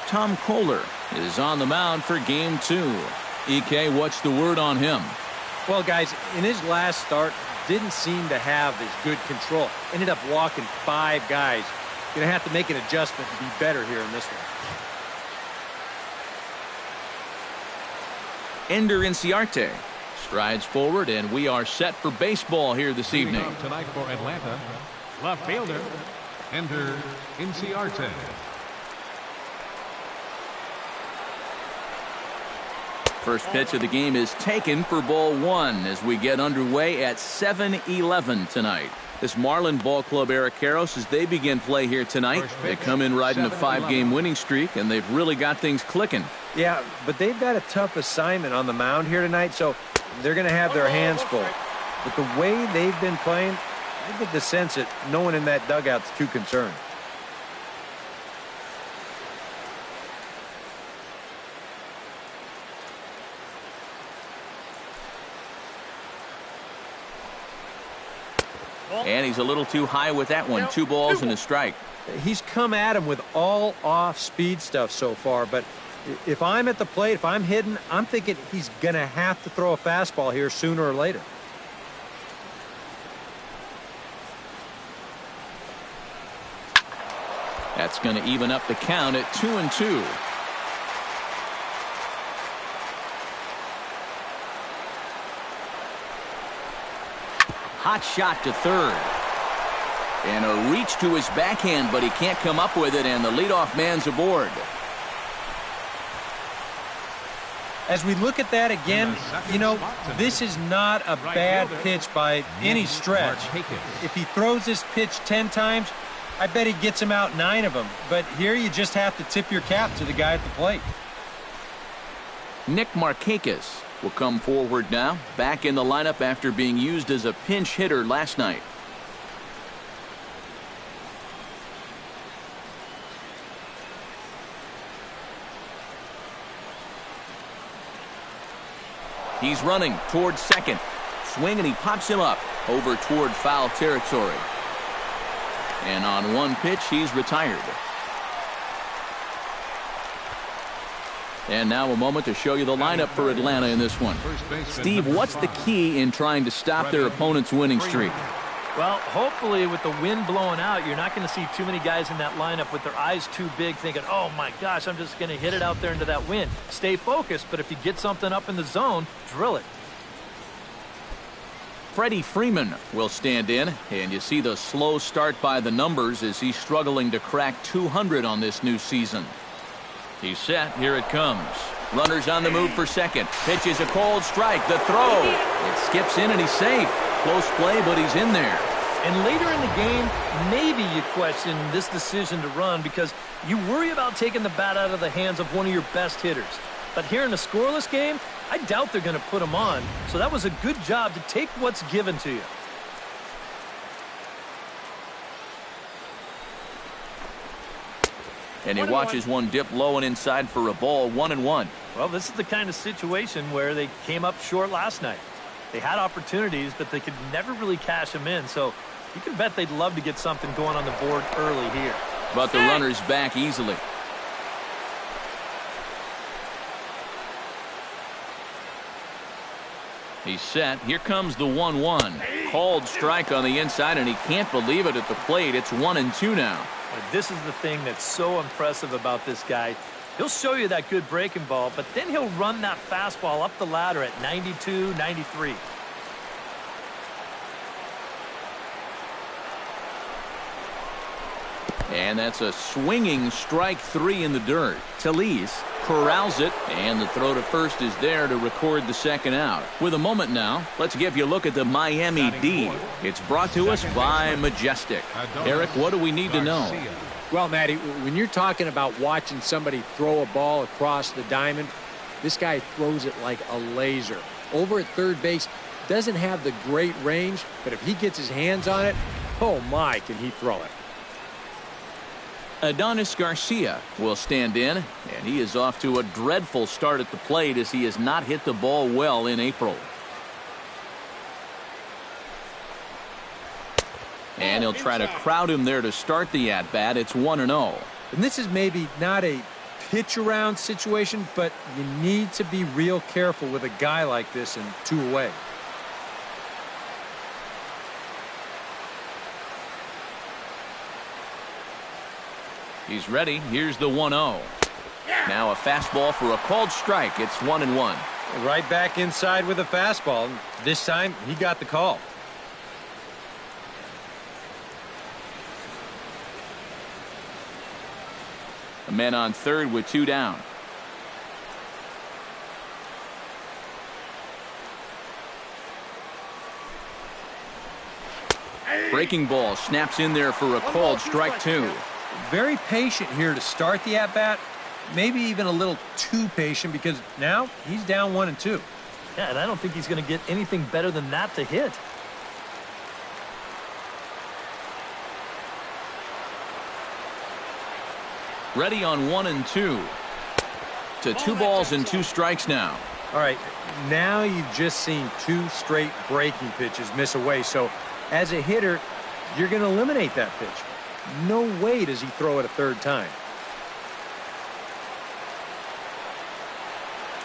Tom Kohler is on the mound for game 2. EK, what's the word on him? Well, guys, in his last start, didn't seem to have as good control. Ended up walking 5 guys. Going to have to make an adjustment and be better here in this one. Ender Inciarte strides forward, and we are set for baseball here this evening. Tonight for Atlanta, left fielder Ender Inciarte. First pitch of the game is taken for ball 1 as we get underway at 7-11 tonight. This Marlin ball club, Eric Karros, as they begin play here tonight. They come in riding a 5-game winning streak, and they've really got things clicking. Yeah, but they've got a tough assignment on the mound here tonight, so they're going to have their hands full. But the way they've been playing, I get the sense that no one in that dugout's too concerned. And he's a little too high with that one. 2 balls and a strike. He's come at him with all off-speed stuff so far, but if I'm at the plate, if I'm hitting, I'm thinking he's going to have to throw a fastball here sooner or later. That's going to even up the count at 2-2. Hot shot to third. And a reach to his backhand, but he can't come up with it, and the leadoff man's aboard. As we look at that again, you know, this is not a bad pitch by any stretch. If he throws this pitch 10 times, I bet he gets him out 9 of them. But here you just have to tip your cap to the guy at the plate. Nick Markakis will come forward now, back in the lineup after being used as a pinch hitter last night. He's running towards second. Swing, and he pops him up over toward foul territory. And on one pitch, he's retired. And now a moment to show you the lineup for Atlanta in this one. Steve, what's the key in trying to stop their opponent's winning streak? Well, hopefully with the wind blowing out, you're not going to see too many guys in that lineup with their eyes too big thinking, oh my gosh, I'm just going to hit it out there into that wind. Stay focused, but if you get something up in the zone, drill it. Freddie Freeman will stand in, and you see the slow start by the numbers as he's struggling to crack 200 on this new season. He's set. Here it comes. Runners on the move for second. Pitch is a cold strike. The throw. It skips in, and he's safe. Close play, but he's in there. And later in the game, maybe you question this decision to run because you worry about taking the bat out of the hands of one of your best hitters. But here in a scoreless game, I doubt they're going to put him on. So that was a good job to take what's given to you. And he watches one dip low and inside for a ball. 1-1. Well, this is the kind of situation where they came up short last night. They had opportunities, but they could never really cash them in. So you can bet they'd love to get something going on the board early here. But the runner's back easily. He's set. Here comes the 1-1. Called strike on the inside, and he can't believe it at the plate. It's 1-2 now. This is the thing that's so impressive about this guy. He'll show you that good breaking ball, but then he'll run that fastball up the ladder at 92, 93. And that's a swinging strike 3 in the dirt. Talese corrals it, and the throw to first is there to record the second out. With a moment now, let's give you a look at the Miami D. It's brought to us by Majestic. Eric, what do we need to know? Well, Matty, when you're talking about watching somebody throw a ball across the diamond, this guy throws it like a laser. Over at third base, doesn't have the great range, but if he gets his hands on it, oh my, can he throw it. Adonis Garcia will stand in, and he is off to a dreadful start at the plate as he has not hit the ball well in April. And he'll try to crowd him there to start the at-bat. It's 1-0. And this is maybe not a pitch around situation, but you need to be real careful with a guy like this and 2 away. He's ready. Here's the 1-0. Now a fastball for a called strike. It's 1-1. Right back inside with a fastball. This time he got the call. A man on third with 2 down. Breaking ball snaps in there for a called strike 2. Very patient here to start the at-bat. Maybe even a little too patient because now he's down 1-2. Yeah, and I don't think he's going to get anything better than that to hit. Ready on 1-2. To 2 balls and 2 strikes now. All right, now you've just seen 2 straight breaking pitches miss away. So as a hitter, you're going to eliminate that pitch. No way does he throw it a 3rd time.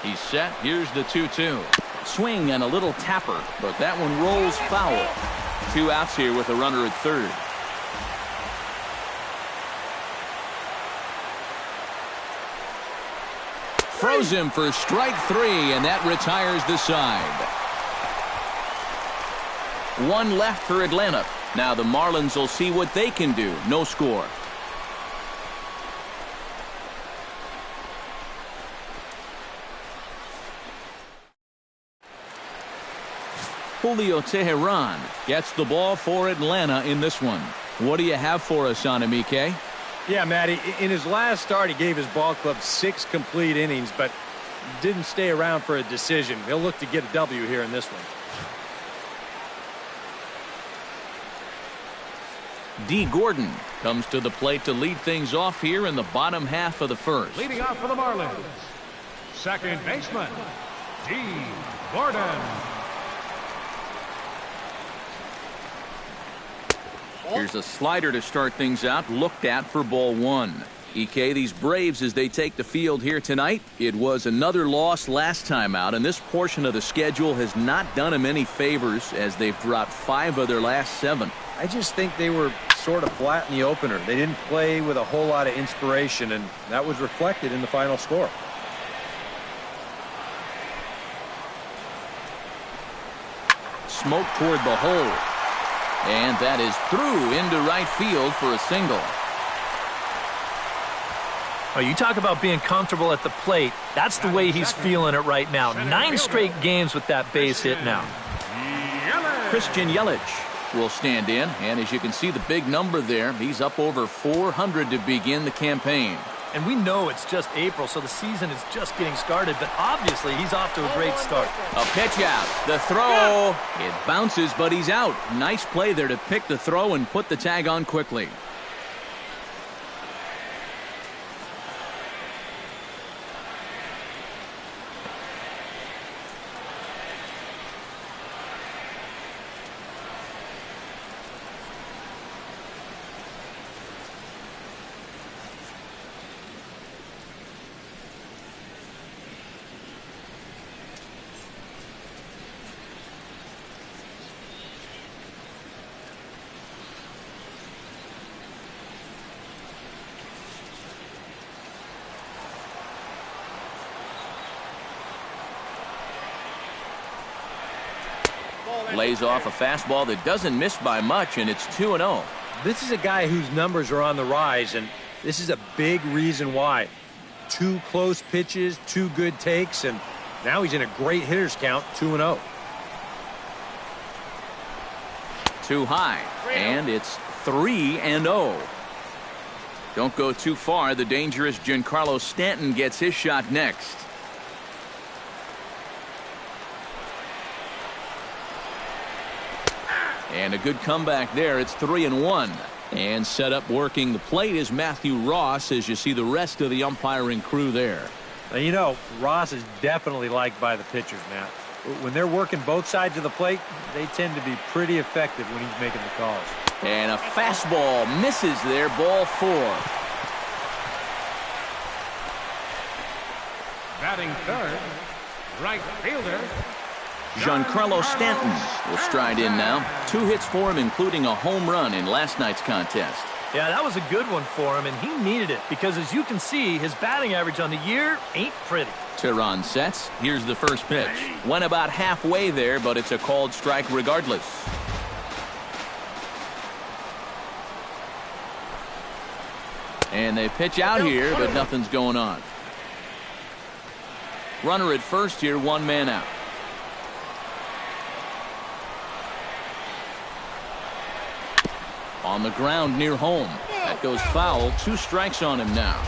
He's set. Here's the 2-2. Swing and a little tapper, but that one rolls foul. 2 outs here with a runner at third. Throws him for strike 3, and that retires the side. 1 left for Atlanta. Now the Marlins will see what they can do. No score. Julio Teheran gets the ball for Atlanta in this one. What do you have for us on him, EK? Yeah, Matty, in his last start, he gave his ball club 6 complete innings, but didn't stay around for a decision. He'll look to get a W here in this one. D. Gordon comes to the plate to lead things off here in the bottom half of the first. Leading off for the Marlins, second baseman, D. Gordon. Here's a slider to start things out, looked at for ball 1. EK, these Braves, as they take the field here tonight, it was another loss last time out, and this portion of the schedule has not done them any favors as they've dropped 5 of their last 7. I just think they were sort of flat in the opener. They didn't play with a whole lot of inspiration, and that was reflected in the final score. Smoke toward the hole. And that is through into right field for a single. Oh, you talk about being comfortable at the plate. That's the way he's feeling it right now. 9 straight games with that base hit now. Christian Yelich will stand in, and as you can see the big number there, he's up over 400 to begin the campaign. And we know it's just April, so the season is just getting started, but obviously he's off to a great start. A pitch out. The throw. It bounces, but he's out. Nice play there to pick the throw and put the tag on quickly. Lays off a fastball that doesn't miss by much, and it's 2-0. This is a guy whose numbers are on the rise, and this is a big reason why. 2 close pitches, 2 good takes, and now he's in a great hitter's count, 2-0. Too high, and it's 3-0. Don't go too far. The dangerous Giancarlo Stanton gets his shot next. And a good comeback there. It's 3-1. And set up working the plate is Matthew Ross, as you see the rest of the umpiring crew there. Now, you know, Ross is definitely liked by the pitchers, Matt. When they're working both sides of the plate, they tend to be pretty effective when he's making the calls. And a fastball misses there, ball 4. Batting third, right fielder, Giancarlo Stanton will stride in now. 2 hits for him, including a home run in last night's contest. Yeah, that was a good one for him, and he needed it because, as you can see, his batting average on the year ain't pretty. Tehran sets. Here's the first pitch. Went about halfway there, but it's a called strike regardless. And they pitch out here, but nothing's going on. Runner at first here, 1 man out. On the ground near home. That goes foul. 2 strikes on him now.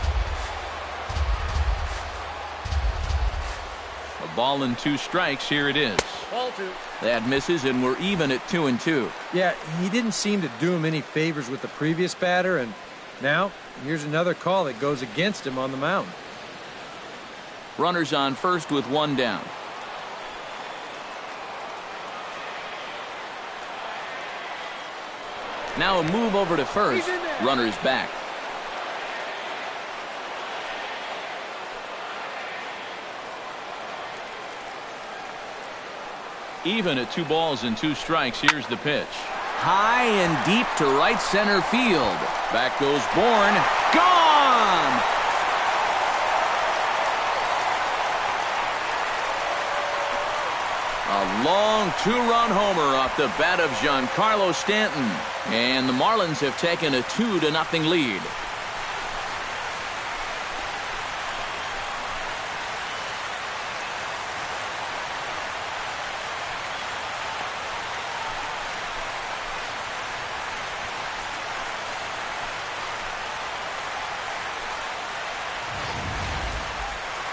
A ball and 2 strikes. Here it is. Ball 2. That misses, and we're even at 2-2. Yeah, he didn't seem to do him any favors with the previous batter, and now here's another call that goes against him on the mound. Runners on first with 1 down. Now a move over to first. Runners back. Even at 2 balls and 2 strikes. Here's the pitch. High and deep to right center field. Back goes Bourne. Gone! A long 2-run homer off the bat of Giancarlo Stanton. And the Marlins have taken a 2-0 lead.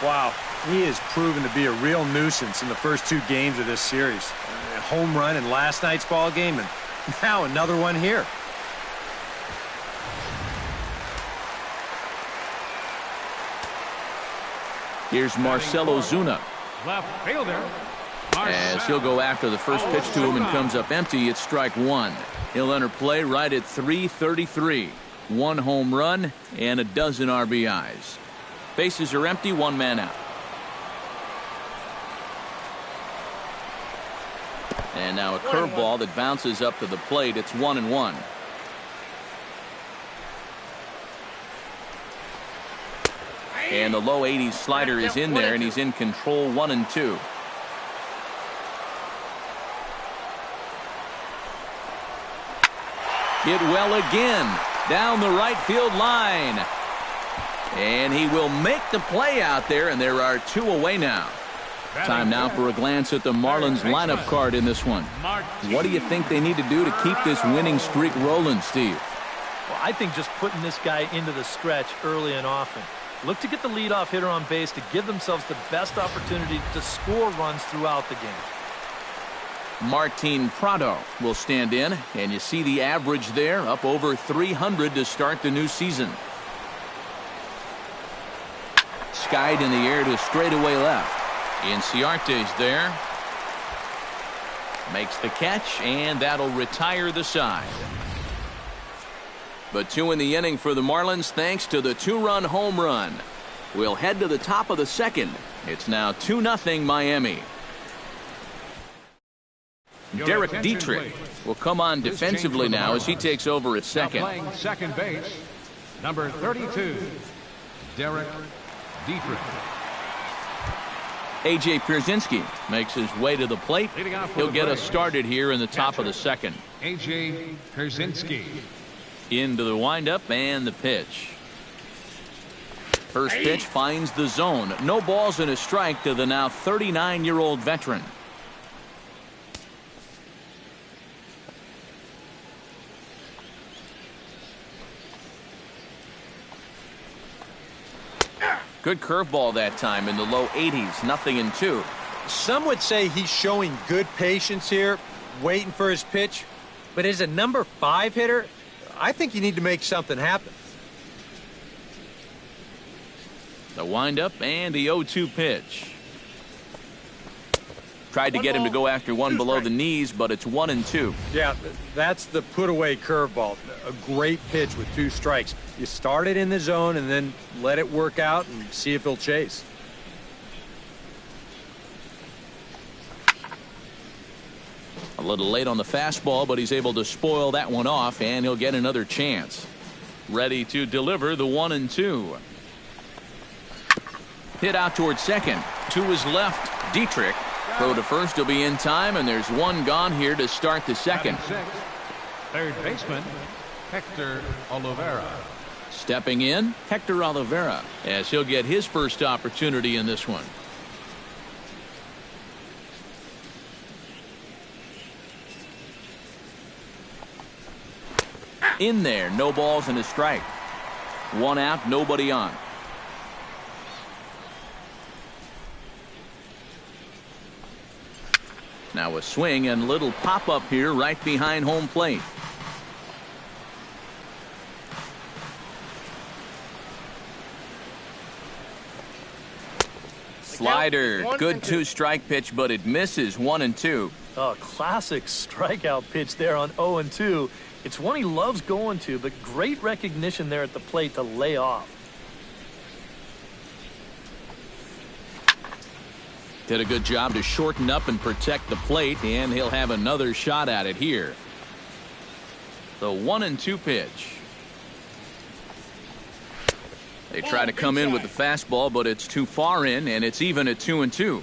Wow, he has proven to be a real nuisance in the first 2 games of this series. A home run in last night's ball game, and now another one here. Here's Marcelo Zuna. left fielder, As he'll go after the first pitch to him and comes up empty. It's strike 1. He'll enter play right at .333. 1 home run and a dozen RBIs. Bases are empty, 1 man out. And now a curveball that bounces up to the plate. It's 1-1. And the low 80s slider is in there, and he's in control. 1-2. Hit well again down the right field line. And he will make the play out there, and there are 2 away now. Time now for a glance at the Marlins lineup card in this one. What do you think they need to do to keep this winning streak rolling, Steve? Well, I think just putting this guy into the stretch early and often. Look to get the leadoff hitter on base to give themselves the best opportunity to score runs throughout the game. Martin Prado will stand in, and you see the average there, up over 300 to start the new season. Skied in the air to straightaway left. Inciarte's there. Makes the catch, and that'll retire the side. But 2 in the inning for the Marlins thanks to the 2-run home run. We'll head to the top of the second. It's now 2-0 Miami. Derek Dietrich will come on defensively now as he takes over at second. Playing second base, number 32, Derek Dietrich. A.J. Pierzynski makes his way to the plate. He'll get us started here in the top of the second. A.J. Pierzynski. Into the windup and the pitch. First pitch finds the zone. No balls and a strike to the now 39-year-old veteran. Good curveball that time in the low 80s. 0-2. Some would say he's showing good patience here, waiting for his pitch. But as a number 5 hitter, I think you need to make something happen. The windup and the 0-2 pitch. Tried to get him to go after one below the knees, but it's 1-2. Yeah, that's the put-away curveball. A great pitch with 2 strikes. You start it in the zone and then let it work out and see if he'll chase. A little late on the fastball, but he's able to spoil that one off, and he'll get another chance. Ready to deliver the 1-2. Hit out towards second. To his left, Dietrich. Throw to first will be in time, and there's one gone here to start the second. Third baseman, Hector Oliveira. Stepping in, Hector Oliveira, as he'll get his first opportunity in this one. In there, no balls and a strike. One out, nobody on. Now a swing and little pop up here right behind home plate. Slider, good 2-strike pitch, but it misses. 1-2. A classic strikeout pitch there on 0-2. It's one he loves going to, but great recognition there at the plate to lay off. Did a good job to shorten up and protect the plate, and he'll have another shot at it here. The 1-2 pitch. They try to come in with the fastball, but it's too far in, and it's even at 2-2.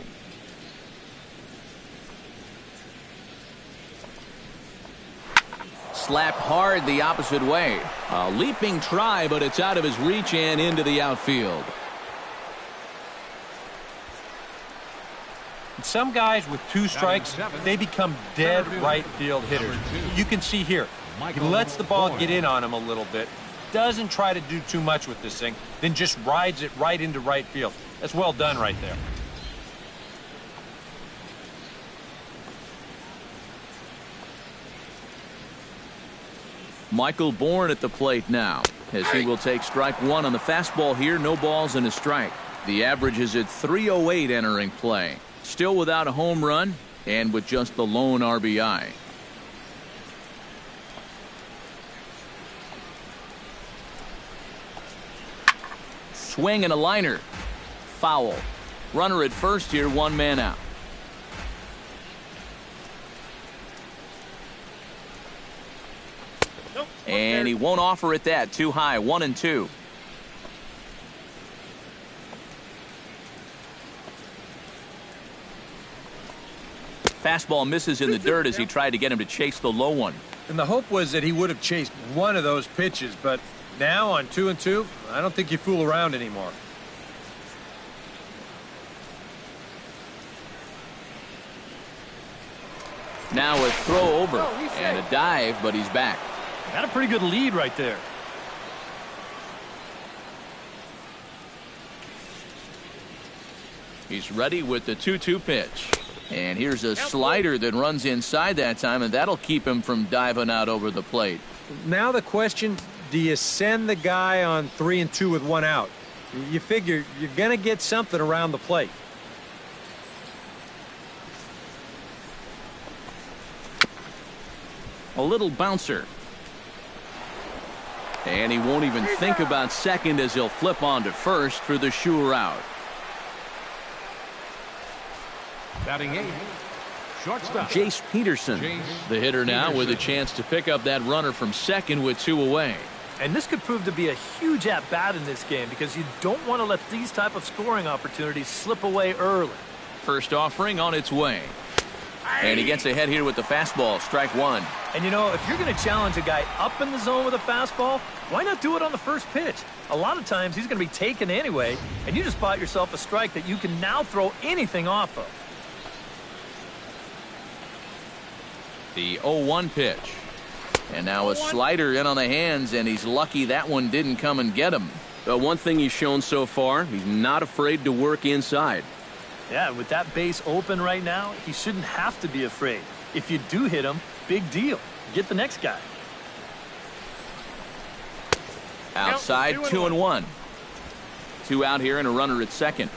Slapped hard the opposite way. A leaping try, but it's out of his reach and into the outfield. Some guys with 2 strikes, they become dead right field hitters. You can see here, he lets the ball get in on him a little bit, doesn't try to do too much with this thing, then just rides it right into right field. That's well done right there. Michael Bourne at the plate now, as he will take strike one on the fastball here. No balls and a strike. The average is at .308 entering play. Still without a home run and with just the lone RBI. Swing and a liner. Foul. Runner at first here, 1 man out. And he won't offer it that. Too high. 1-2. Fastball misses in the dirt as he tried to get him to chase the low one. And the hope was that he would have chased one of those pitches, but now on 2-2, I don't think you fool around anymore. Now a throw over and a dive, but he's back. Got a pretty good lead right there. He's ready with the 2-2 pitch. And here's a slider that runs inside that time, and that'll keep him from diving out over the plate. Now the question, do you send the guy on 3-2 with 1 out? You figure you're going to get something around the plate. A little bouncer. And he won't even think about second as he'll flip on to first for the sure out. Batting 8, shortstop Jace Peterson, the hitter now with a chance to pick up that runner from second with 2 away. And this could prove to be a huge at-bat in this game because you don't want to let these type of scoring opportunities slip away early. First offering on its way. And he gets ahead here with the fastball. Strike one. And you know, if you're going to challenge a guy up in the zone with a fastball, why not do it on the first pitch? A lot of times he's going to be taken anyway, and you just bought yourself a strike that you can now throw anything off of. The 0-1 pitch. And now a slider in on the hands, and he's lucky that one didn't come and get him. One thing he's shown so far, he's not afraid to work inside. Yeah, with that base open right now, he shouldn't have to be afraid. If you do hit him, big deal. Get the next guy. Outside, 2-1. 2 out here and a runner at second.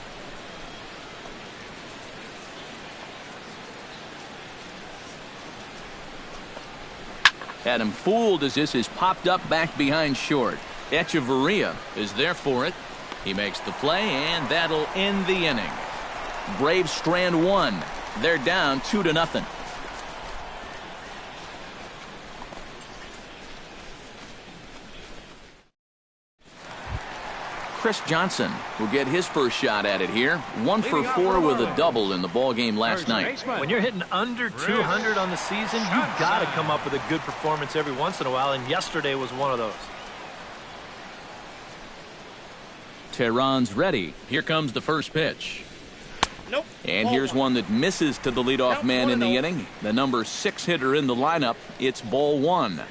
Had him fooled as this is popped up back behind short. Echeverria is there for it. He makes the play, and that'll end the inning. Braves strand 1. They're down 2-0. Chris Johnson will get his first shot at it here. 1 for 4 with a double in the ball game last night. When you're hitting under 200 on the season, you've got to come up with a good performance every once in a while, and yesterday was one of those. Tehran's ready. Here comes the first pitch. Nope. And here's one that misses to the leadoff man in the inning. The number 6 hitter in the lineup. It's ball 1.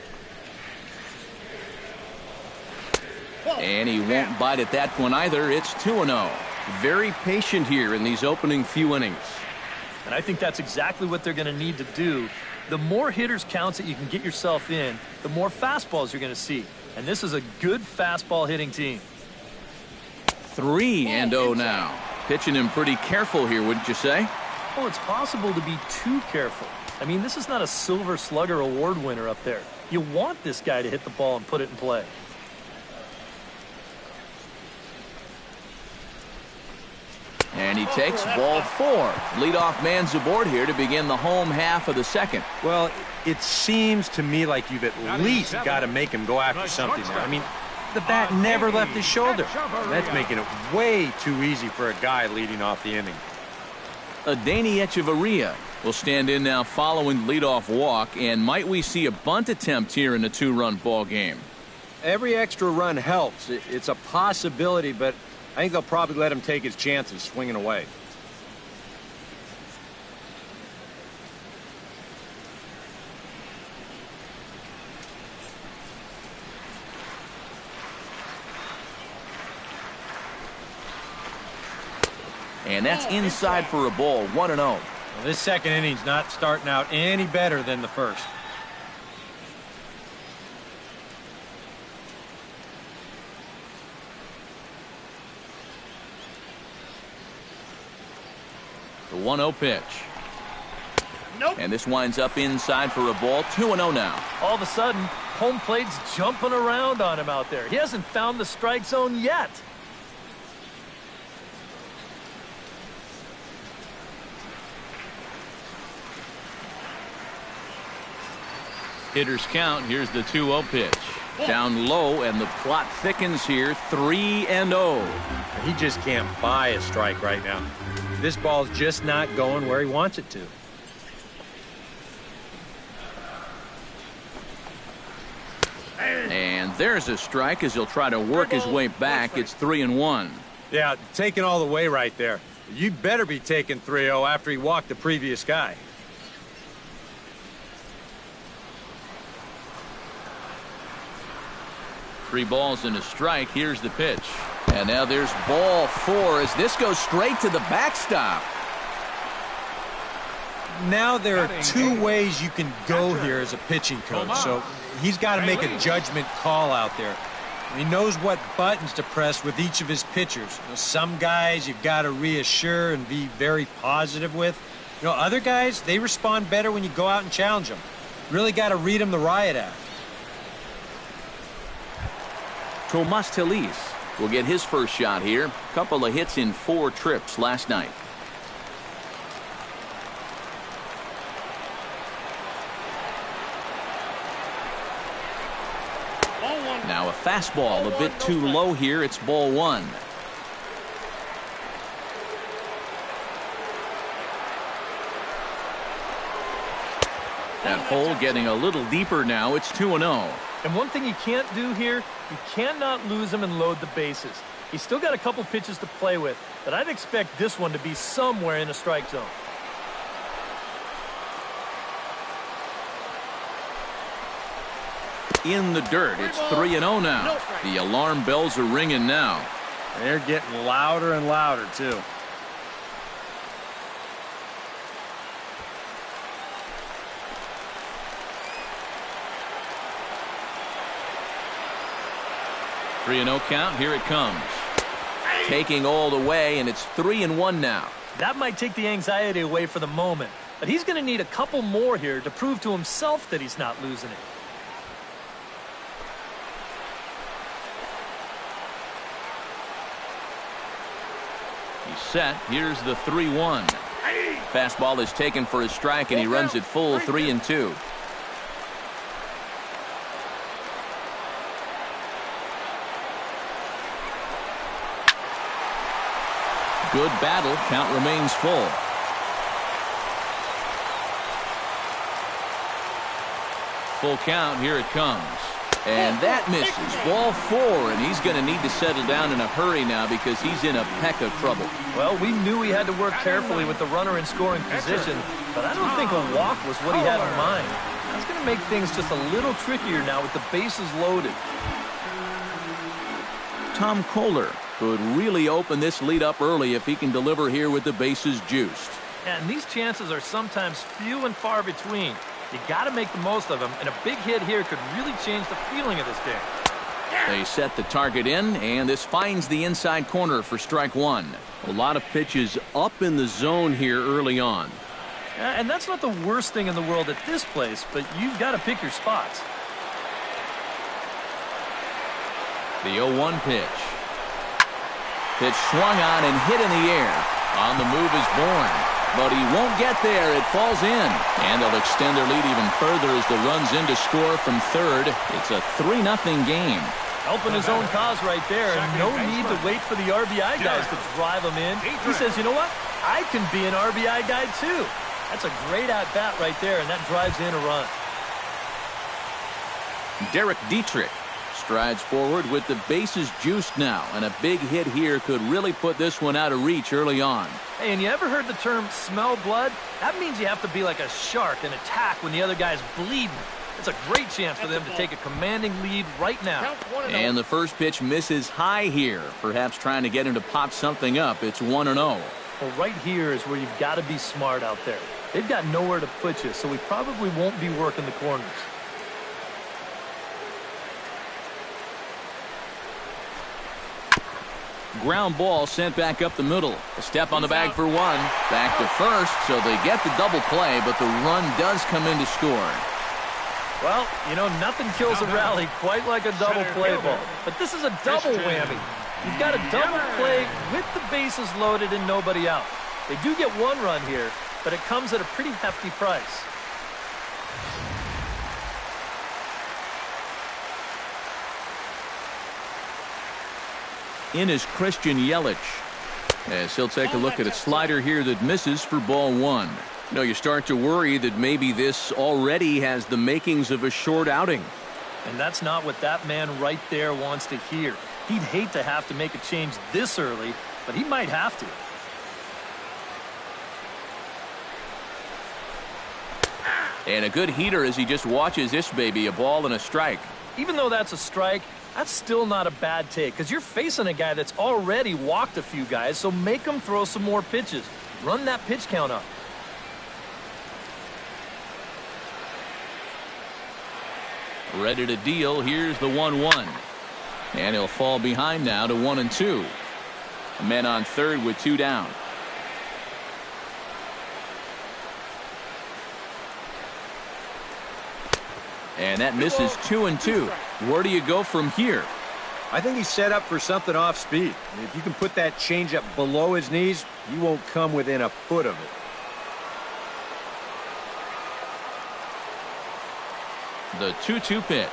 And he won't bite at that one either. It's 2-0. Very patient here in these opening few innings. And I think that's exactly what they're going to need to do. The more hitters counts that you can get yourself in, the more fastballs you're going to see. And this is a good fastball hitting team. 3-0 now. Pitching him pretty careful here, wouldn't you say? Well, it's possible to be too careful. I mean, this is not a Silver Slugger award winner up there. You want this guy to hit the ball and put it in play. And he takes ball 4. Leadoff man's aboard here to begin the home half of the second. Well, it seems to me like you've at least got to make him go after something there. I mean, the bat never left his shoulder. That's making it way too easy for a guy leading off the inning. Adeiny Echeverria will stand in now following the leadoff walk. And might we see a bunt attempt here in a 2-run ball game? Every extra run helps. It's a possibility, but I think they'll probably let him take his chances swinging away. And that's inside for a ball. 1-0. Well, this second inning's not starting out any better than the first. The 1-0 pitch. Nope. And this winds up inside for a ball. 2-0 now. All of a sudden, home plate's jumping around on him out there. He hasn't found the strike zone yet. Hitters count. Here's the 2-0 pitch. Down low, and the plot thickens here. 3-0. He just can't buy a strike right now. This ball's just not going where he wants it to. And there's a strike as he'll try to work his way back. It's 3-1. Yeah, taking all the way right there. You'd better be taking 3-0 after he walked the previous guy. Three balls and a strike. Here's the pitch. And now there's ball 4 as this goes straight to the backstop. Now there are 2 ways you can go here as a pitching coach. So he's got to make a judgment call out there. He knows what buttons to press with each of his pitchers. You know, some guys you've got to reassure and be very positive with. You know, other guys, they respond better when you go out and challenge them. Really got to read them the riot act. Tomas Telis will get his first shot here. Couple of hits in 4 trips last night. Now a fastball a bit too low here. It's ball 1. That hole getting a little deeper now. It's 2-0. And one thing you can't do here, you cannot lose him and load the bases. He's still got a couple pitches to play with, but I'd expect this one to be somewhere in the strike zone. In the dirt. It's 3-0 now. The alarm bells are ringing now. They're getting louder and louder, too. Three 3-0 count. Here it comes. Taking all the way, and it's 3-1 now. That might take the anxiety away for the moment, but he's going to need a couple more here to prove to himself that he's not losing it. He's set. Here's the 3-1. Fastball is taken for a strike, and he runs it full 3-2. Good battle. Count remains full. Full count. Here it comes. And that misses. Ball 4, and he's going to need to settle down in a hurry now because he's in a peck of trouble. Well, we knew he had to work carefully with the runner in scoring position, but I don't think a walk was what he had in mind. That's going to make things just a little trickier now with the bases loaded. Tom Kohler could really open this lead up early if he can deliver here with the bases juiced. And these chances are sometimes few and far between. You got to make the most of them, and a big hit here could really change the feeling of this game. They set the target in, and this finds the inside corner for strike 1. A lot of pitches up in the zone here early on. And that's not the worst thing in the world at this place, but you've got to pick your spots. The 0-1 pitch. Pitch swung on and hit in the air. On the move is Bourne, but he won't get there. It falls in, and they'll extend their lead even further as the run's in to score from third. It's a 3-0 game. Helping his own cause right there, and no need to wait for the RBI guys to drive him in. He says, you know what? I can be an RBI guy too. That's a great at-bat right there, and that drives in a run. Derek Dietrich strides forward with the bases juiced now, and a big hit here could really put this one out of reach early on. Hey, and you ever heard the term smell blood? That means you have to be like a shark and attack when the other guy's bleeding. It's a great chance for them to take a commanding lead right now. And the first pitch misses high here, perhaps trying to get him to pop something up. It's 1-0. Well, right here is where you've got to be smart out there. They've got nowhere to put you, so we probably won't be working the corners. Ground ball sent back up the middle. A step on the bag for 1. Back to first, so they get the double play, but the run does come in to score. Well, you know, nothing kills a rally quite like a double play ball. But this is a double whammy. You've got a double play with the bases loaded and nobody out. They do get 1 run here, but it comes at a pretty hefty price. In is Christian Yelich, as he'll take a look at a slider here that misses for ball 1. You know, you start to worry that maybe this already has the makings of a short outing. And that's not what that man right there wants to hear. He'd hate to have to make a change this early, but he might have to. And a good heater as he just watches this baby, a ball and a strike. Even though that's a strike, that's still not a bad take because you're facing a guy that's already walked a few guys, so make him throw some more pitches. Run that pitch count up. Ready to deal. Here's the 1-1. And he'll fall behind now to 1-2. Men on third with 2 down. And that misses 2-2. Where do you go from here? I think he's set up for something off speed. If you can put that changeup below his knees, he won't come within a foot of it. The 2-2 pitch.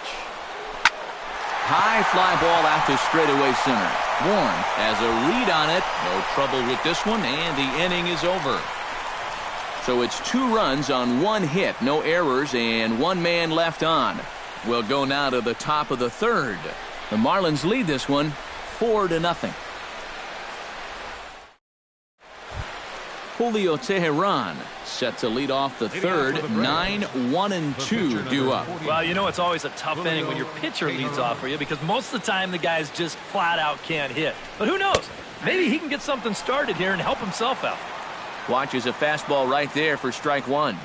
High fly ball out to straightaway center. Bourne has a read on it. No trouble with this one, and the inning is over. So it's 2 runs on 1 hit, no errors, and 1 man left on. We'll go now to the top of the third. The Marlins lead this one 4-0. Julio Teheran set to lead off the third. 9-1-2 due up. Well, you know it's always a tough inning when your pitcher leads off for you because most of the time the guys just flat out can't hit. But who knows? Maybe he can get something started here and help himself out. Watches a fastball right there for strike 1.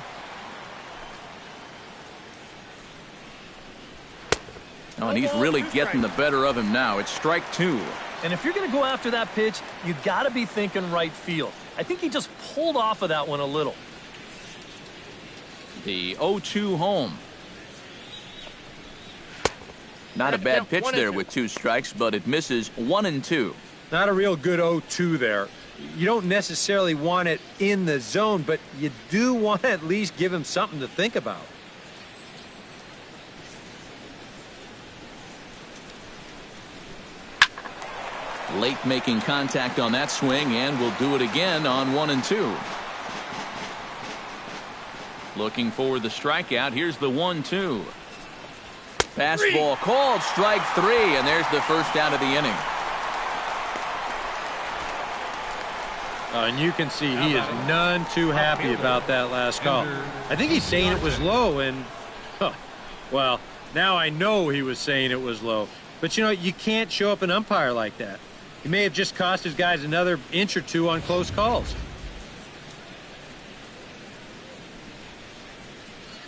Oh, and he's really getting the better of him now. It's strike 2. And if you're going to go after that pitch, you got to be thinking right field. I think he just pulled off of that one a little. The 0-2 home. Not a bad pitch there with 2 strikes, but it misses 1-2. Not a real good 0-2 there. You don't necessarily want it in the zone, but you do want to at least give him something to think about. Late making contact on that swing, and will do it again on 1-2. Looking for the strikeout. Here's the 1-2. Fastball called, strike 3, and there's the first out of the inning. And you can see he is none too happy about that last call. I think he's saying it was low, and, well, now I know he was saying it was low. But, you know, you can't show up an umpire like that. He may have just cost his guys another inch or two on close calls.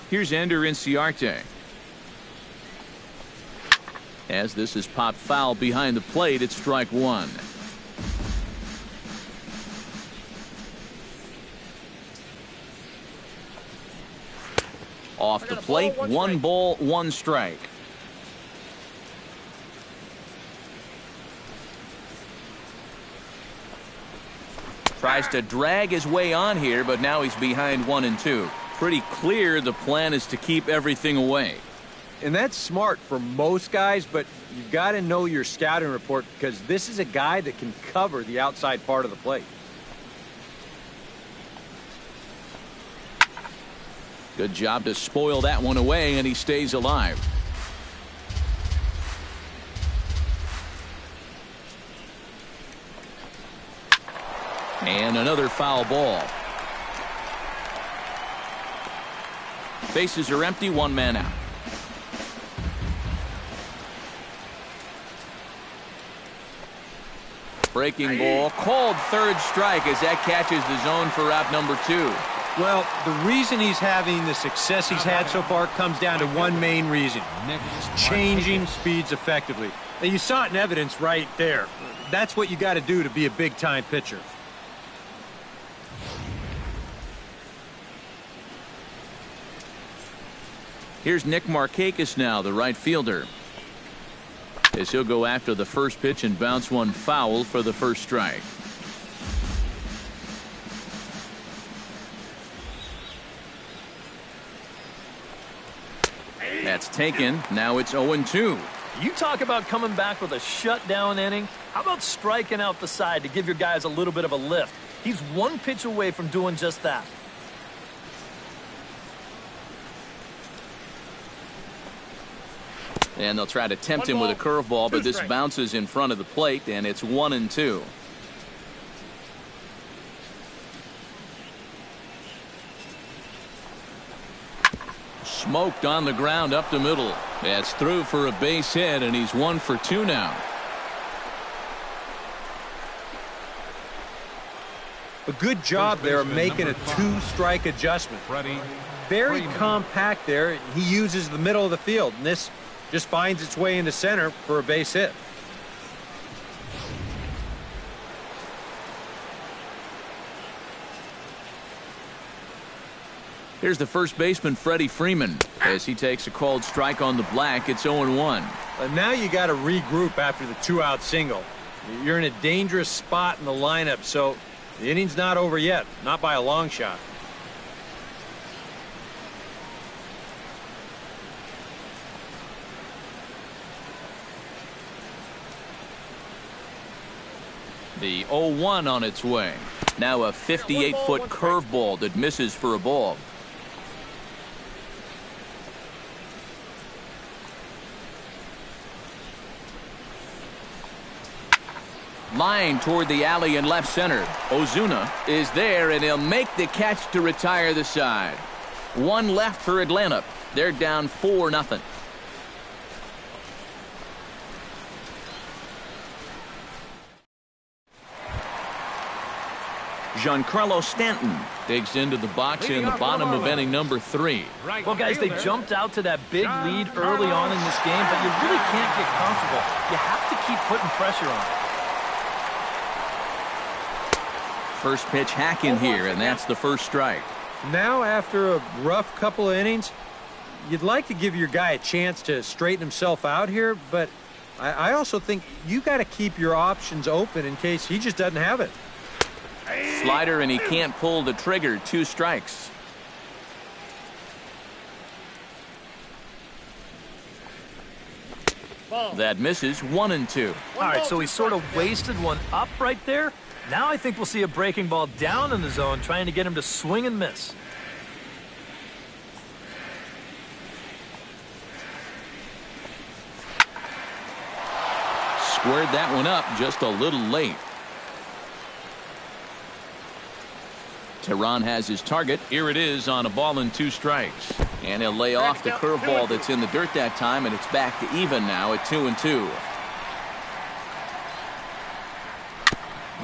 Here's Ender Inciarte. As this is popped foul behind the plate, it's strike 1. Off the plate, 1 ball, 1 strike. Tries to drag his way on here, but now he's behind 1-2. Pretty clear the plan is to keep everything away. And that's smart for most guys, but you've got to know your scouting report because this is a guy that can cover the outside part of the plate. Good job to spoil that one away, and he stays alive. And another foul ball. Bases are empty, 1 man out. Breaking ball called, third strike as that catches the zone for out number 2. Well, the reason he's having the success he's had so far comes down to one main reason. He's changing speeds effectively. Now, you saw it in evidence right there. That's what you got to do to be a big-time pitcher. Here's Nick Markakis now, the right fielder. As he'll go after the first pitch and bounce one foul for the first strike. That's taken. Now it's 0-2. You talk about coming back with a shutdown inning. How about striking out the side to give your guys a little bit of a lift? He's 1 pitch away from doing just that. And they'll try to tempt him with a curveball, but this bounces in front of the plate, and it's 1-2. Smoked on the ground up the middle. That's through for a base hit, and he's 1 for 2 now. A good job there making a 2-strike adjustment. Very compact there. He uses the middle of the field, and this just finds its way into center for a base hit. Here's the first baseman, Freddie Freeman. As he takes a called strike on the black, it's 0-1. Now you got to regroup after the 2-out single. You're in a dangerous spot in the lineup, so the inning's not over yet, not by a long shot. The 0-1 on its way. Now a 58-foot curveball that misses for a ball. Line toward the alley in left center. Ozuna is there, and he'll make the catch to retire the side. 1 left for Atlanta. They're down 4-0. Giancarlo Stanton digs into the box in the bottom of inning number 3. Well, guys, they jumped out to that big lead early on in this game, but you really can't get comfortable. You have to keep putting pressure on. First pitch hack in here, and that's the first strike. Now, after a rough couple of innings, you'd like to give your guy a chance to straighten himself out here, but I also think you got to keep your options open in case he just doesn't have it. Slider, and he can't pull the trigger. 2 strikes. That misses 1-2. All right, so he sort of wasted one up right there. Now I think we'll see a breaking ball down in the zone, trying to get him to swing and miss. Squared that one up just a little late. Tehran has his target. Here it is on a ball and 2 strikes. And he'll lay off the curveball that's in the dirt that time, and it's back to even now at 2-2.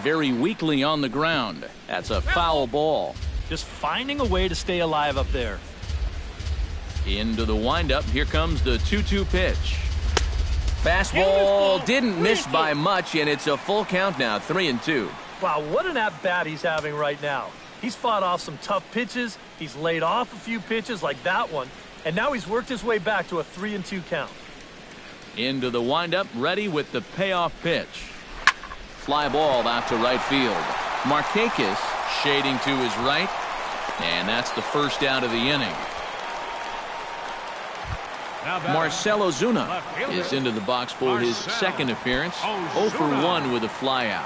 Very weakly on the ground. That's a foul ball. Just finding a way to stay alive up there. Into the windup. Here comes the 2-2 pitch. Fastball didn't miss by much, and it's a full count now, 3-2. Wow, what an at-bat he's having right now. He's fought off some tough pitches. He's laid off a few pitches like that one. And now he's worked his way back to a 3-2 count. Into the windup, ready with the payoff pitch. Fly ball out to right field. Markakis shading to his right. And that's the first out of the inning. Marcell Ozuna is into the box for his second appearance. 0 for 1 with a flyout.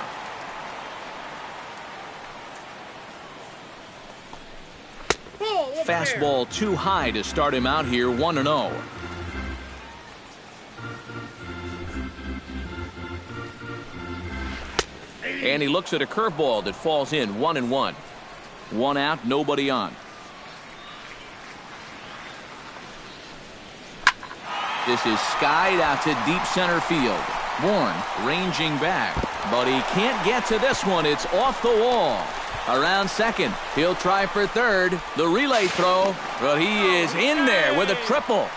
Fastball too high to start him out here, 1-0. And he looks at a curveball that falls in, 1-1. 1 out, nobody on. This is skied out to deep center field. Bourne ranging back, but he can't get to this one. It's off the wall. Around second, he'll try for third. The relay throw, but he is in there with a triple.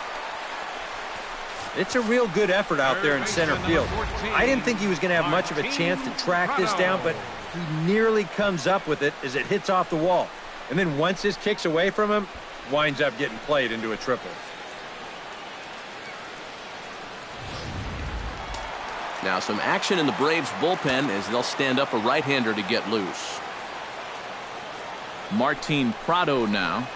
It's a real good effort out there in center field. I didn't think he was going to have much of a chance to track this down, but he nearly comes up with it as it hits off the wall. And then once this kicks away from him, winds up getting played into a triple. Now some action in the Braves bullpen as they'll stand up a right-hander to get loose. Martin Prado now,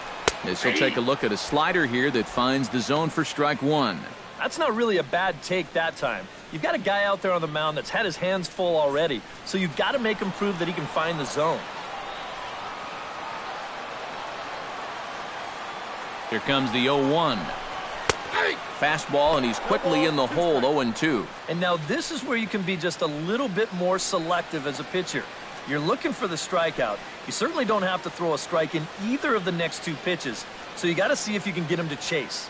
as he'll take a look at a slider here that finds the zone for strike 1. That's not really a bad take that time. You've got a guy out there on the mound that's had his hands full already, so you've got to make him prove that he can find the zone. Here comes the 0-1. Fastball, and he's quickly in the hole, 0-2. And now this is where you can be just a little bit more selective as a pitcher. You're looking for the strikeout. You certainly don't have to throw a strike in either of the next 2 pitches, so you got to see if you can get him to chase.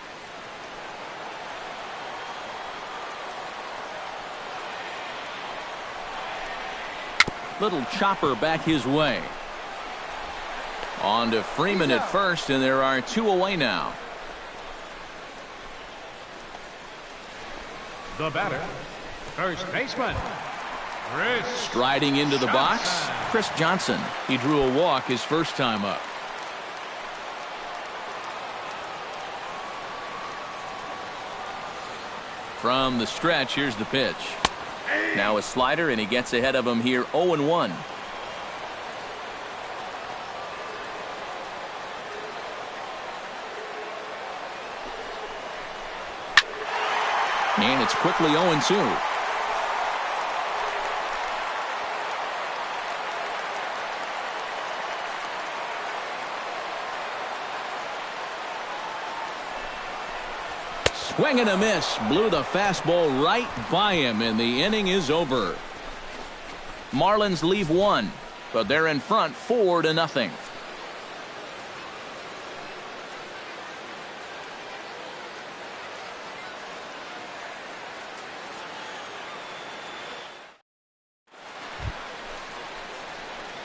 Little chopper back his way. On to Freeman at first, and there are 2 away now. The batter, first baseman, Chris Striding into the box, Johnson. Chris Johnson. He drew a walk his first time up. From the stretch, here's the pitch. Now a slider, and he gets ahead of him here, 0-1. And it's quickly 0-2. Swing and a miss. Blew the fastball right by him, and the inning is over. Marlins leave 1, but they're in front 4-0.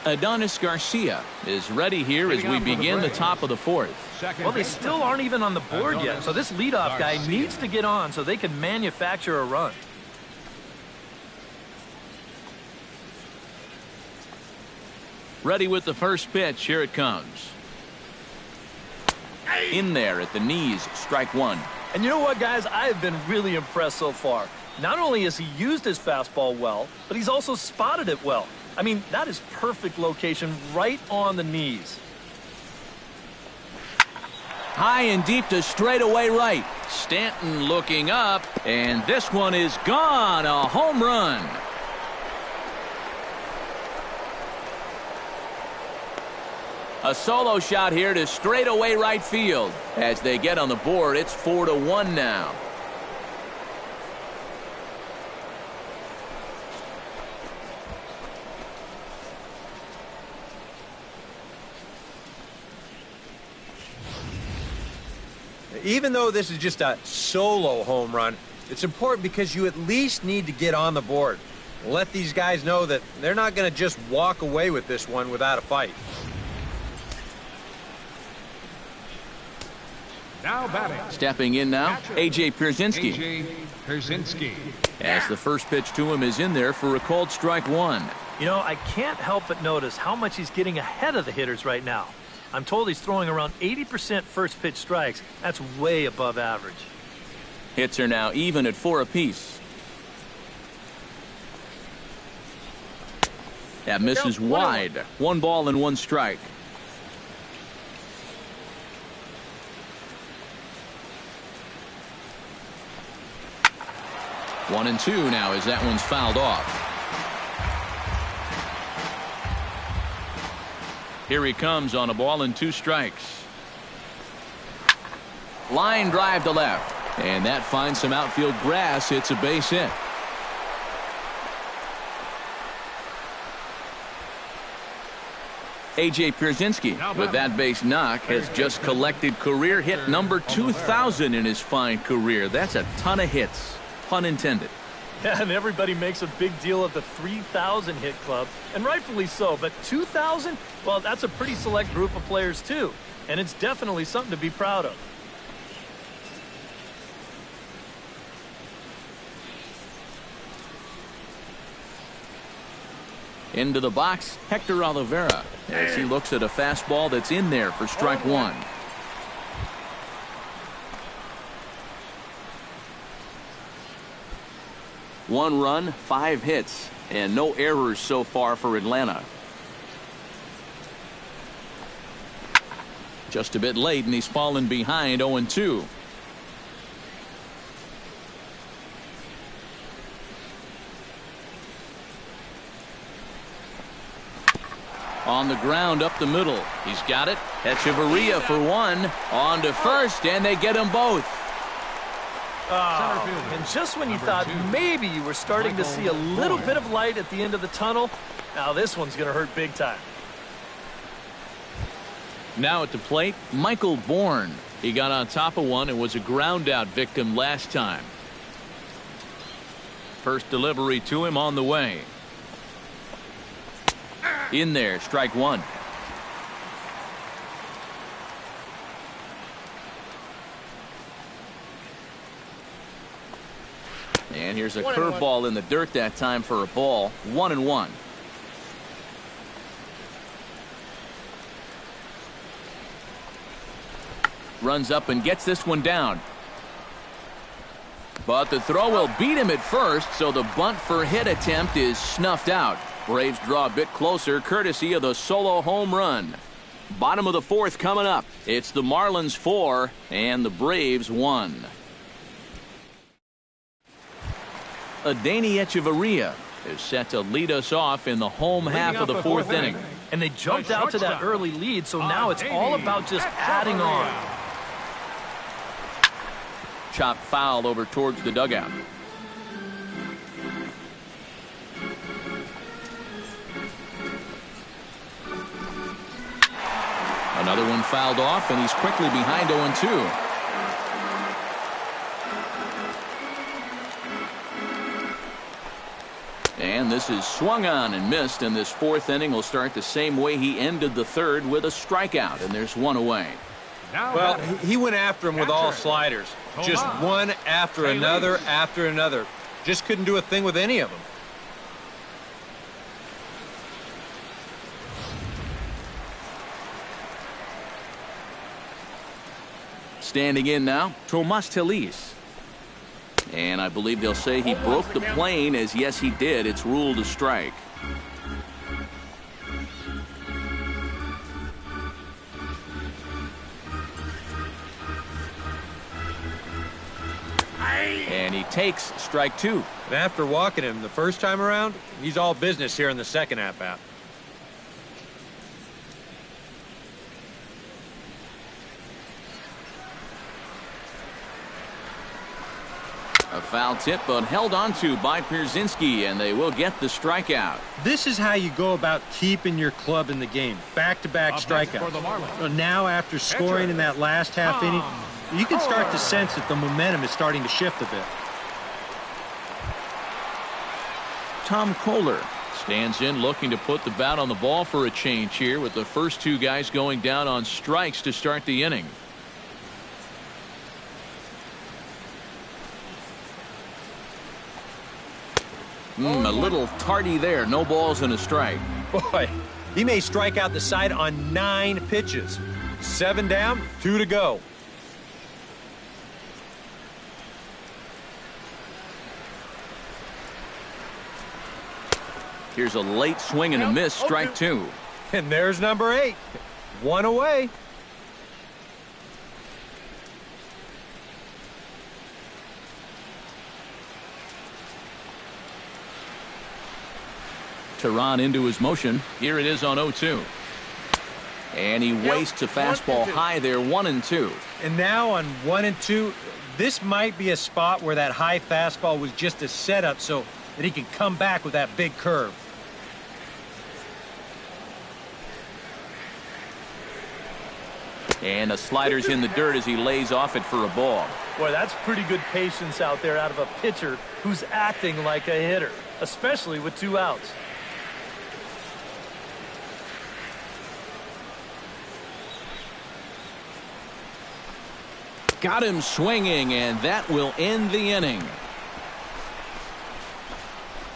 Adonis Garcia is ready here as we begin the top of the 4th. Well, they still aren't even on the board yet, so this leadoff guy needs to get on so they can manufacture a run. Ready with the first pitch. Here it comes. In there at the knees, strike 1. And you know what, guys? I have been really impressed so far. Not only has he used his fastball well, but he's also spotted it well. I mean, that is perfect location right on the knees. High and deep to straightaway right. Stanton looking up, and this one is gone. A home run. A solo shot here to straightaway right field. As they get on the board, it's 4-1 now. Even though this is just a solo home run, it's important because you at least need to get on the board. Let these guys know that they're not going to just walk away with this one without a fight. Now batting. Stepping in now, A.J. Pierzynski. A.J. Pierzynski. As the first pitch to him is in there for a called strike one. You know, I can't help but notice how much he's getting ahead of the hitters right now. I'm told he's throwing around 80% first pitch strikes. That's way above average. Hits are now even at 4 apiece. That misses wide. 1 ball and 1 strike. One and 2 now as that one's fouled off. Here he comes on a ball and 2 strikes. Line drive to left. And that finds some outfield grass. It's a base hit. A.J. Pierzynski with that base knock has just collected career hit number 2,000 in his fine career. That's a ton of hits. Pun intended. Yeah, and everybody makes a big deal of the 3,000 hit club, and rightfully so, but 2,000? Well, that's a pretty select group of players too, and it's definitely something to be proud of. Into the box, Hector Oliveira, as he looks at a fastball that's in there for strike one. One run, 5 hits, and no errors so far for Atlanta. Just a bit late, and he's fallen behind 0-2. On the ground up the middle. He's got it. Echeverria for 1. On to first, and they get them both. Oh, and just when you thought maybe you were starting to see a little bit of light at the end of the tunnel, now this one's going to hurt big time. Now at the plate, Michael Bourne. He got on top of one and was a ground out victim last time. First delivery to him on the way. In there, strike one. And here's a curveball in the dirt that time for a ball. 1-1. Runs up and gets this one down. But the throw will beat him at first, so the bunt for hit attempt is snuffed out. Braves draw a bit closer courtesy of the solo home run. Bottom of the 4th coming up. It's the Marlins 4 and the Braves 1. Adeiny Echeverria is set to lead us off in the home half of the 4th inning. And they jumped out to that early lead, so now it's all about just adding on. Chopped foul over towards the dugout. Another one fouled off, and he's quickly behind 0-2. And this is swung on and missed, and this 4th inning will start the same way he ended the 3rd with a strikeout, and there's one away. Well, he went after him with all sliders. Just one after another after another. Just couldn't do a thing with any of them. Standing in now, Tomas Telis. And I believe they'll say he broke the plane, as yes he did. It's ruled a strike. And he takes strike two. And after walking him the first time around, he's all business here in the second at-bat. A foul tip, but held onto by Pierzynski, and they will get the strikeout. This is how you go about keeping your club in the game. Back-to-back strikeouts. So now, after scoring in that last half inning, you can start to sense that the momentum is starting to shift a bit. Tom Kohler stands in, looking to put the bat on the ball for a change here, with the first two guys going down on strikes to start the inning. A little tardy there. No balls and a strike. Boy, he may strike out the side on 9 pitches. 7 down, 2 to go. Here's a late swing and a miss, strike 2. And there's number 8. 1 away. Tehran into his motion. Here it is on 0-2. And he wastes a fastball high there, 1-2. And now on 1-2, this might be a spot where that high fastball was just a setup so that he can come back with that big curve. And the slider's in the dirt as he lays off it for a ball. Boy, that's pretty good patience out there out of a pitcher who's acting like a hitter, especially with 2 outs. Got him swinging, and that will end the inning.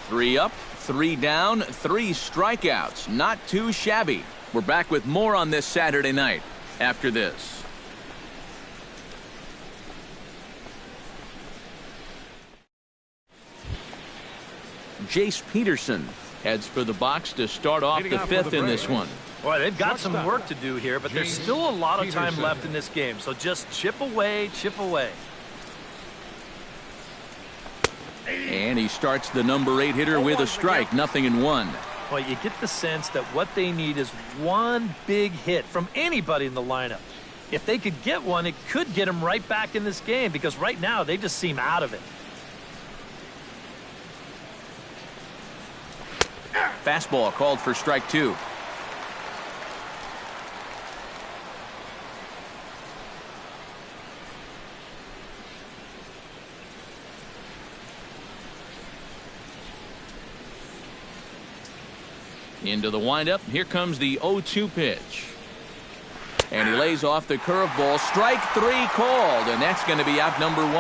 3 up, 3 down, 3 strikeouts. Not too shabby. We're back with more on this Saturday night after this. Jace Peterson heads for the box to start off the 5th in this one. Boy, they've got some work to do here, but there's still a lot of time left in this game. So just chip away, chip away. And he starts the number 8 hitter with a strike, 0-1. Well, you get the sense that what they need is one big hit from anybody in the lineup. If they could get one, it could get them right back in this game, because right now they just seem out of it. Fastball called for strike 2. Into the windup. Here comes the 0-2 pitch. And he lays off the curveball. Strike 3 called, and that's going to be out number 1.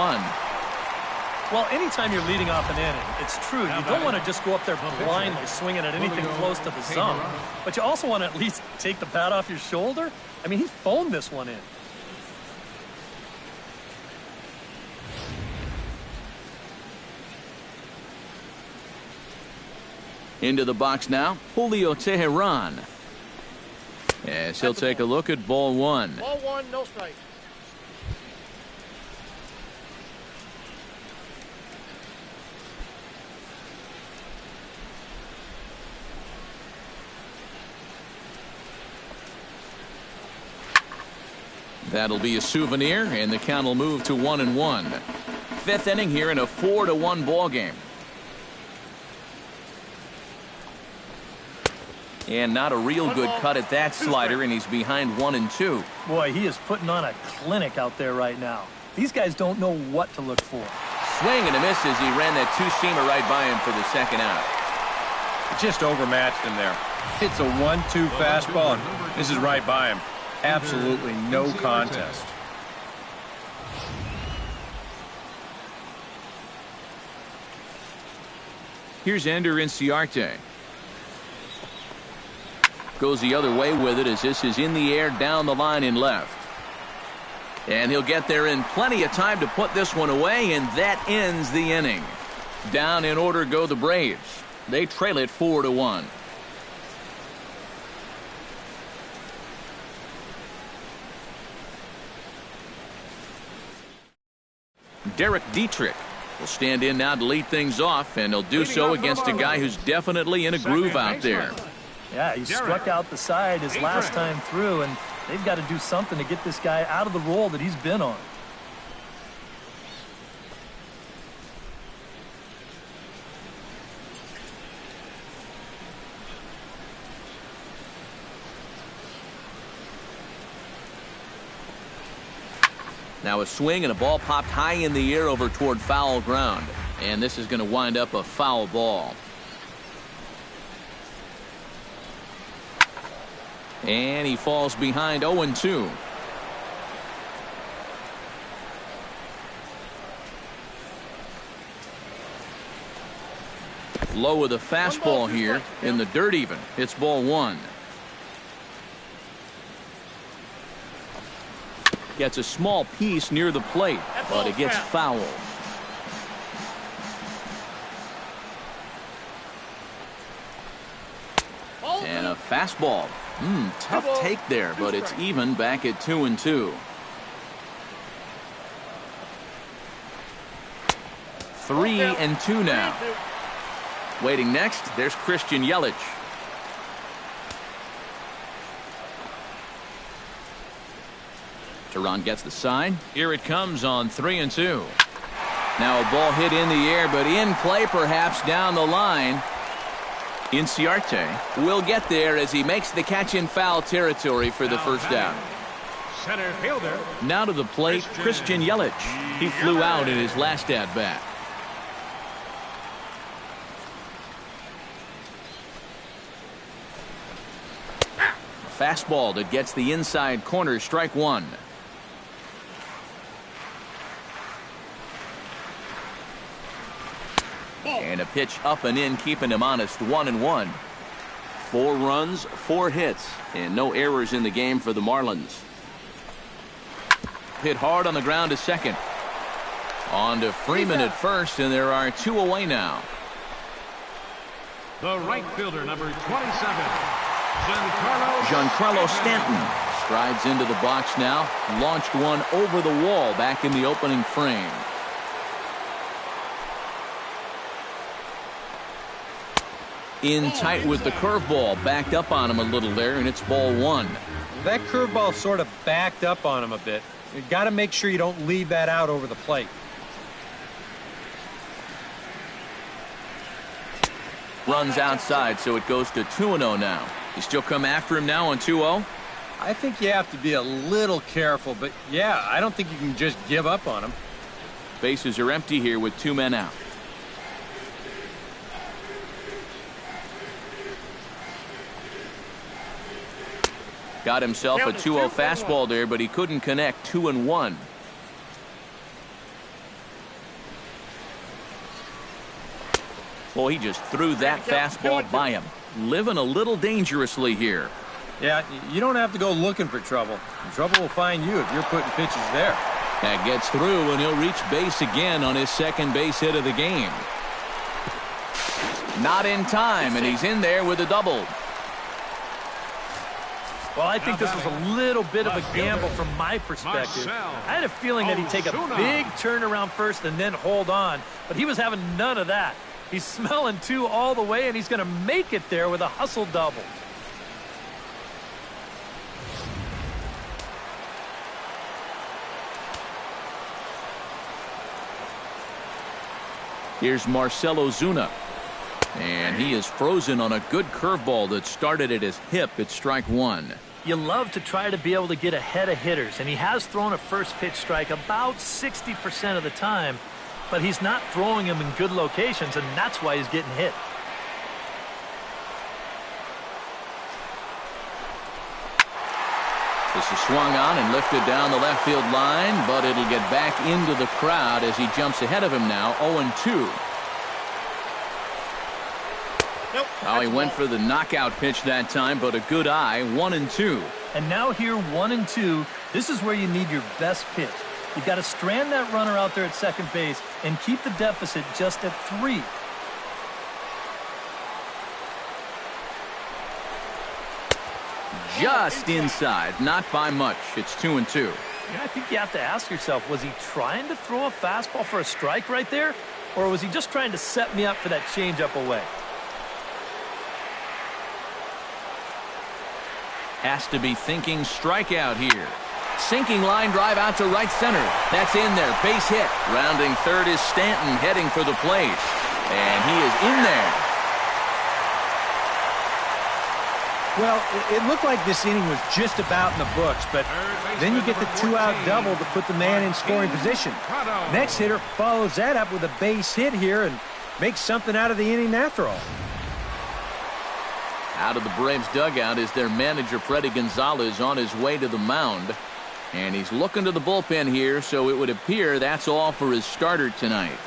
Well, anytime you're leading off an inning, it's true. You don't want to just go up there blindly swinging at anything close to the zone. But you also want to at least take the bat off your shoulder. I mean, he phoned this one in. Into the box now, Julio Tehran. Yes, he'll take a look at ball 1. Ball 1, no strike. That'll be a souvenir, and the count will move to 1-1. 5th inning here in a 4-1 ball game. And not a real good cut at that slider, and he's behind 1-2. Boy, he is putting on a clinic out there right now. These guys don't know what to look for. Swing and a miss as he ran that 2-seamer right by him for the 2nd out. Just overmatched him there. It's a 1-2 fastball, and this is right by him. Absolutely no contest. Here's Ender Inciarte. Goes the other way with it as this is in the air down the line in left. And he'll get there in plenty of time to put this one away, and that ends the inning. Down in order go the Braves. They trail it 4-1. Derek Dietrich will stand in now to lead things off, and he'll do so against a guy who's definitely in a groove out there. Yeah, he struck out the side his last time through, and they've got to do something to get this guy out of the role that he's been on. Now a swing and a ball popped high in the air over toward foul ground. And this is going to wind up a foul ball. And he falls behind 0-2. Low with a fastball here in the dirt even. It's ball one. Gets a small piece near the plate, but it gets fouled. And a fastball. Tough take there, but it's even back at 2-2. 3-2 now. Waiting next, there's Christian Yelich. Teron gets the sign. Here it comes on 3-2. Now a ball hit in the air, but in play perhaps down the line. Inciarte will get there as he makes the catch in foul territory for the first down. Center fielder. Now to the plate, Christian Yelich. He flew out in his last at-bat. Fastball that gets the inside corner, strike one. And a pitch up and in, keeping him honest, 1-1. 4 runs, 4 hits, and no errors in the game for the Marlins. Hit hard on the ground to second. On to Freeman at first, and there are 2 away now. The right fielder, number 27, Giancarlo Stanton strides into the box now. Launched one over the wall back in the opening frame. In tight with the curveball, backed up on him a little there, and it's ball one. That curveball sort of backed up on him a bit. You got to make sure you don't leave that out over the plate. Runs outside, so it goes to 2-0 now. You still come after him now on 2-0? I think you have to be a little careful, but yeah, I don't think you can just give up on him. Bases are empty here with 2 men out. Got himself a 2-0 fastball there, but he couldn't connect. 2-1. Well, he just threw that fastball by him. Living a little dangerously here. Yeah, you don't have to go looking for trouble. Trouble will find you if you're putting pitches there. That gets through, and he'll reach base again on his second base hit of the game. Not in time, and he's in there with a double. Well, I think this was a little bit of a gamble from my perspective. I had a feeling that he'd take a big turn around first and then hold on, but he was having none of that. He's smelling 2 all the way, and he's going to make it there with a hustle double. Here's Marcell Ozuna. And he is frozen on a good curveball that started at his hip at strike one. You love to try to be able to get ahead of hitters, and he has thrown a first pitch strike about 60% of the time, but he's not throwing them in good locations, and that's why he's getting hit. This is swung on and lifted down the left field line, but it'll get back into the crowd as he jumps ahead of him now, 0-2. Nope, Oh, he went for the knockout pitch that time, but a good eye, 1-2. And now here, 1-2, this is where you need your best pitch. You've got to strand that runner out there at second base and keep the deficit just at 3. Just inside, not by much. It's 2-2. And I think you have to ask yourself, was he trying to throw a fastball for a strike right there? Or was he just trying to set me up for that changeup away? Has to be thinking strikeout here. Sinking line drive out to right center. That's in there. Base hit. Rounding third is Stanton heading for the plate. And he is in there. Well, it looked like this inning was just about in the books, but then you get the two-out double to put the man in scoring position. Next hitter follows that up with a base hit here and makes something out of the inning after all. Out of the Braves dugout is their manager, Freddie Gonzalez, on his way to the mound. And he's looking to the bullpen here, so it would appear that's all for his starter tonight.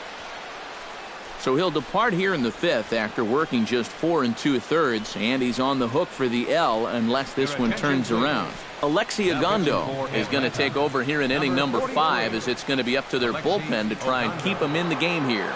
So he'll depart here in the fifth after working just 4 2/3, and he's on the hook for the L unless this one turns around. Alexi Agondo is going to take over here in inning number 5, as it's going to be up to their bullpen to try and keep him in the game here.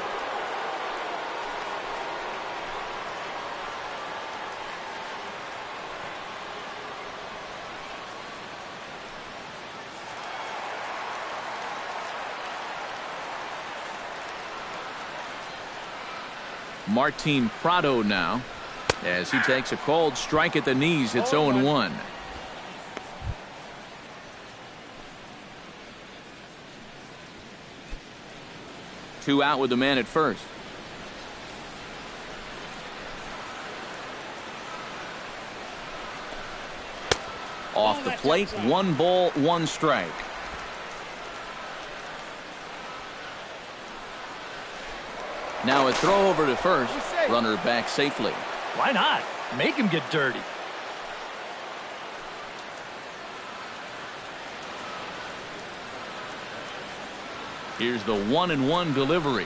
Martin Prado now, as he takes a cold strike at the knees. It's 0-1. Two out with the man at first. Off the plate, 1 ball, 1 strike. Now a throw over to first. Runner back safely. Why not? Make him get dirty. Here's the 1-1 delivery.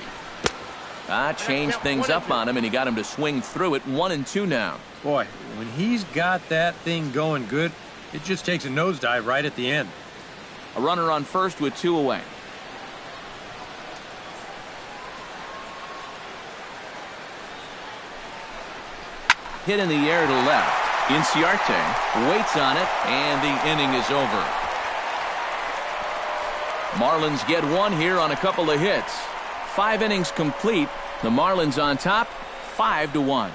Changed things up on him, and he got him to swing through it. 1-2 now. Boy, when he's got that thing going good, it just takes a nosedive right at the end. A runner on first with 2 away. Hit in the air to left. Inciarte waits on it, and the inning is over. Marlins get 1 here on a couple of hits. 5 innings complete. The Marlins on top, 5-1.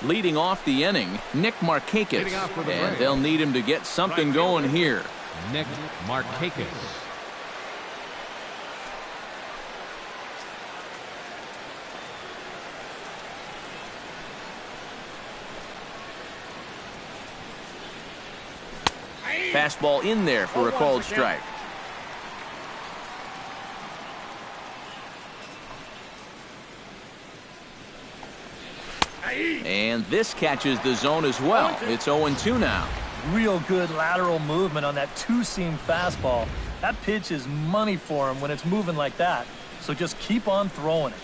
Leading off the inning, Nick Markakis, and they'll need him to get something going here. Nick Markakis. Fastball in there for a called strike. And this catches the zone as well. It's 0-2 now. Real good lateral movement on that two-seam fastball. That pitch is money for him when it's moving like that. So just keep on throwing it.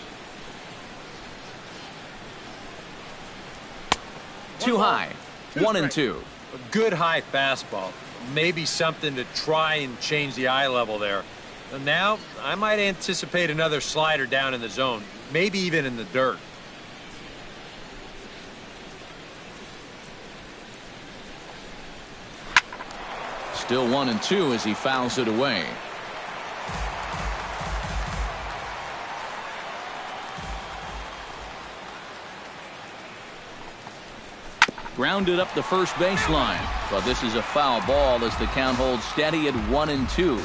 Too high. 1-2. A good high fastball. Maybe something to try and change the eye level there. And now, I might anticipate another slider down in the zone. Maybe even in the dirt. Still 1-2 as he fouls it away. Grounded up the first baseline, but this is a foul ball as the count holds steady at 1-2.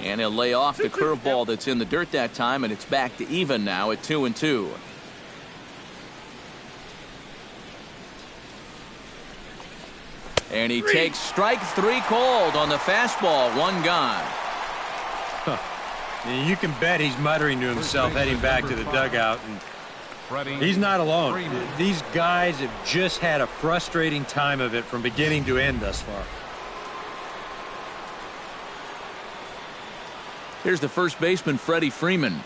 And he'll lay off the curveball that's in the dirt that time, and it's back to even now at 2-2. And he takes strike 3 called on the fastball. 1 gone. You can bet he's muttering to himself heading back to the dugout. And he's not alone. These guys have just had a frustrating time of it from beginning to end thus far. Here's the first baseman, Freddie Freeman,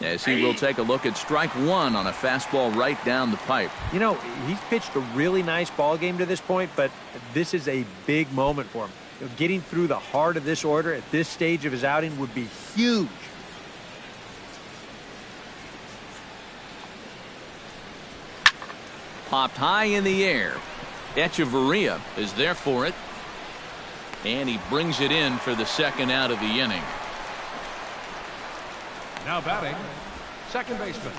as he will take a look at strike 1 on a fastball right down the pipe. You know, he's pitched a really nice ball game to this point, but this is a big moment for him. Getting through the heart of this order at this stage of his outing would be huge. Popped high in the air. Echeverria is there for it. And he brings it in for the second out of the inning. Now batting, second baseman,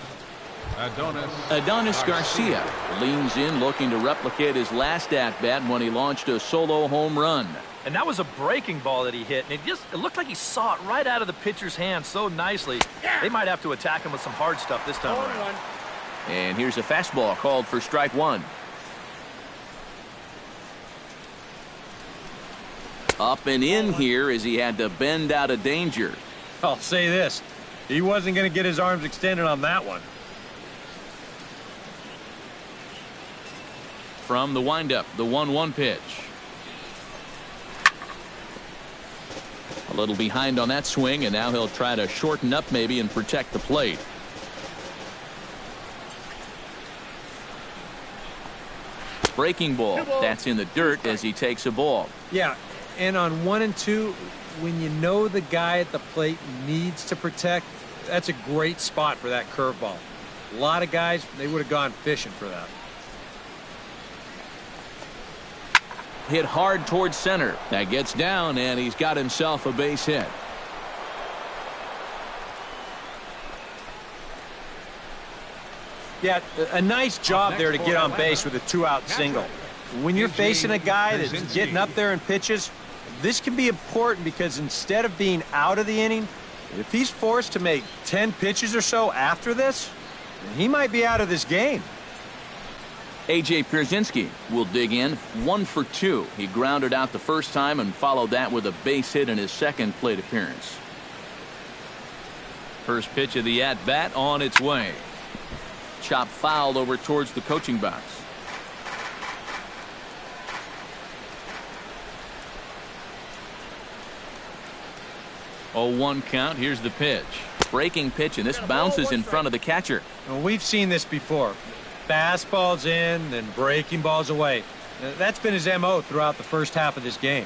Adonis Garcia leans in, looking to replicate his last at-bat when he launched a solo home run. And that was a breaking ball that he hit, and it looked like he saw it right out of the pitcher's hand so nicely. They might have to attack him with some hard stuff this time around. And here's a fastball called for strike one. Up and in here as he had to bend out of danger. I'll say this. He wasn't going to get his arms extended on that one. From the windup, the 1-1 pitch. A little behind on that swing, and now he'll try to shorten up maybe and protect the plate. Breaking ball. That's in the dirt as he takes a ball. Yeah, and on 1 and 2, when you know the guy at the plate needs to protect, that's a great spot for that curveball. A lot of guys, they would have gone fishing for that. Hit hard towards center. That gets down, and he's got himself a base hit. Yeah, a nice job there to get on base with a 2-out single. When you're facing a guy that's getting up there in pitches, this can be important because instead of being out of the inning, if he's forced to make 10 pitches or so after this, he might be out of this game. A.J. Pierzynski will dig in. 1 for 2. He grounded out the first time and followed that with a base hit in his second plate appearance. First pitch of the at-bat on its way. Chop fouled over towards the coaching box. Oh, 1 count. Here's the pitch. Breaking pitch, and this bounces in front of the catcher. Well, we've seen this before. Fastballs in, then breaking balls away. That's been his MO throughout the first half of this game.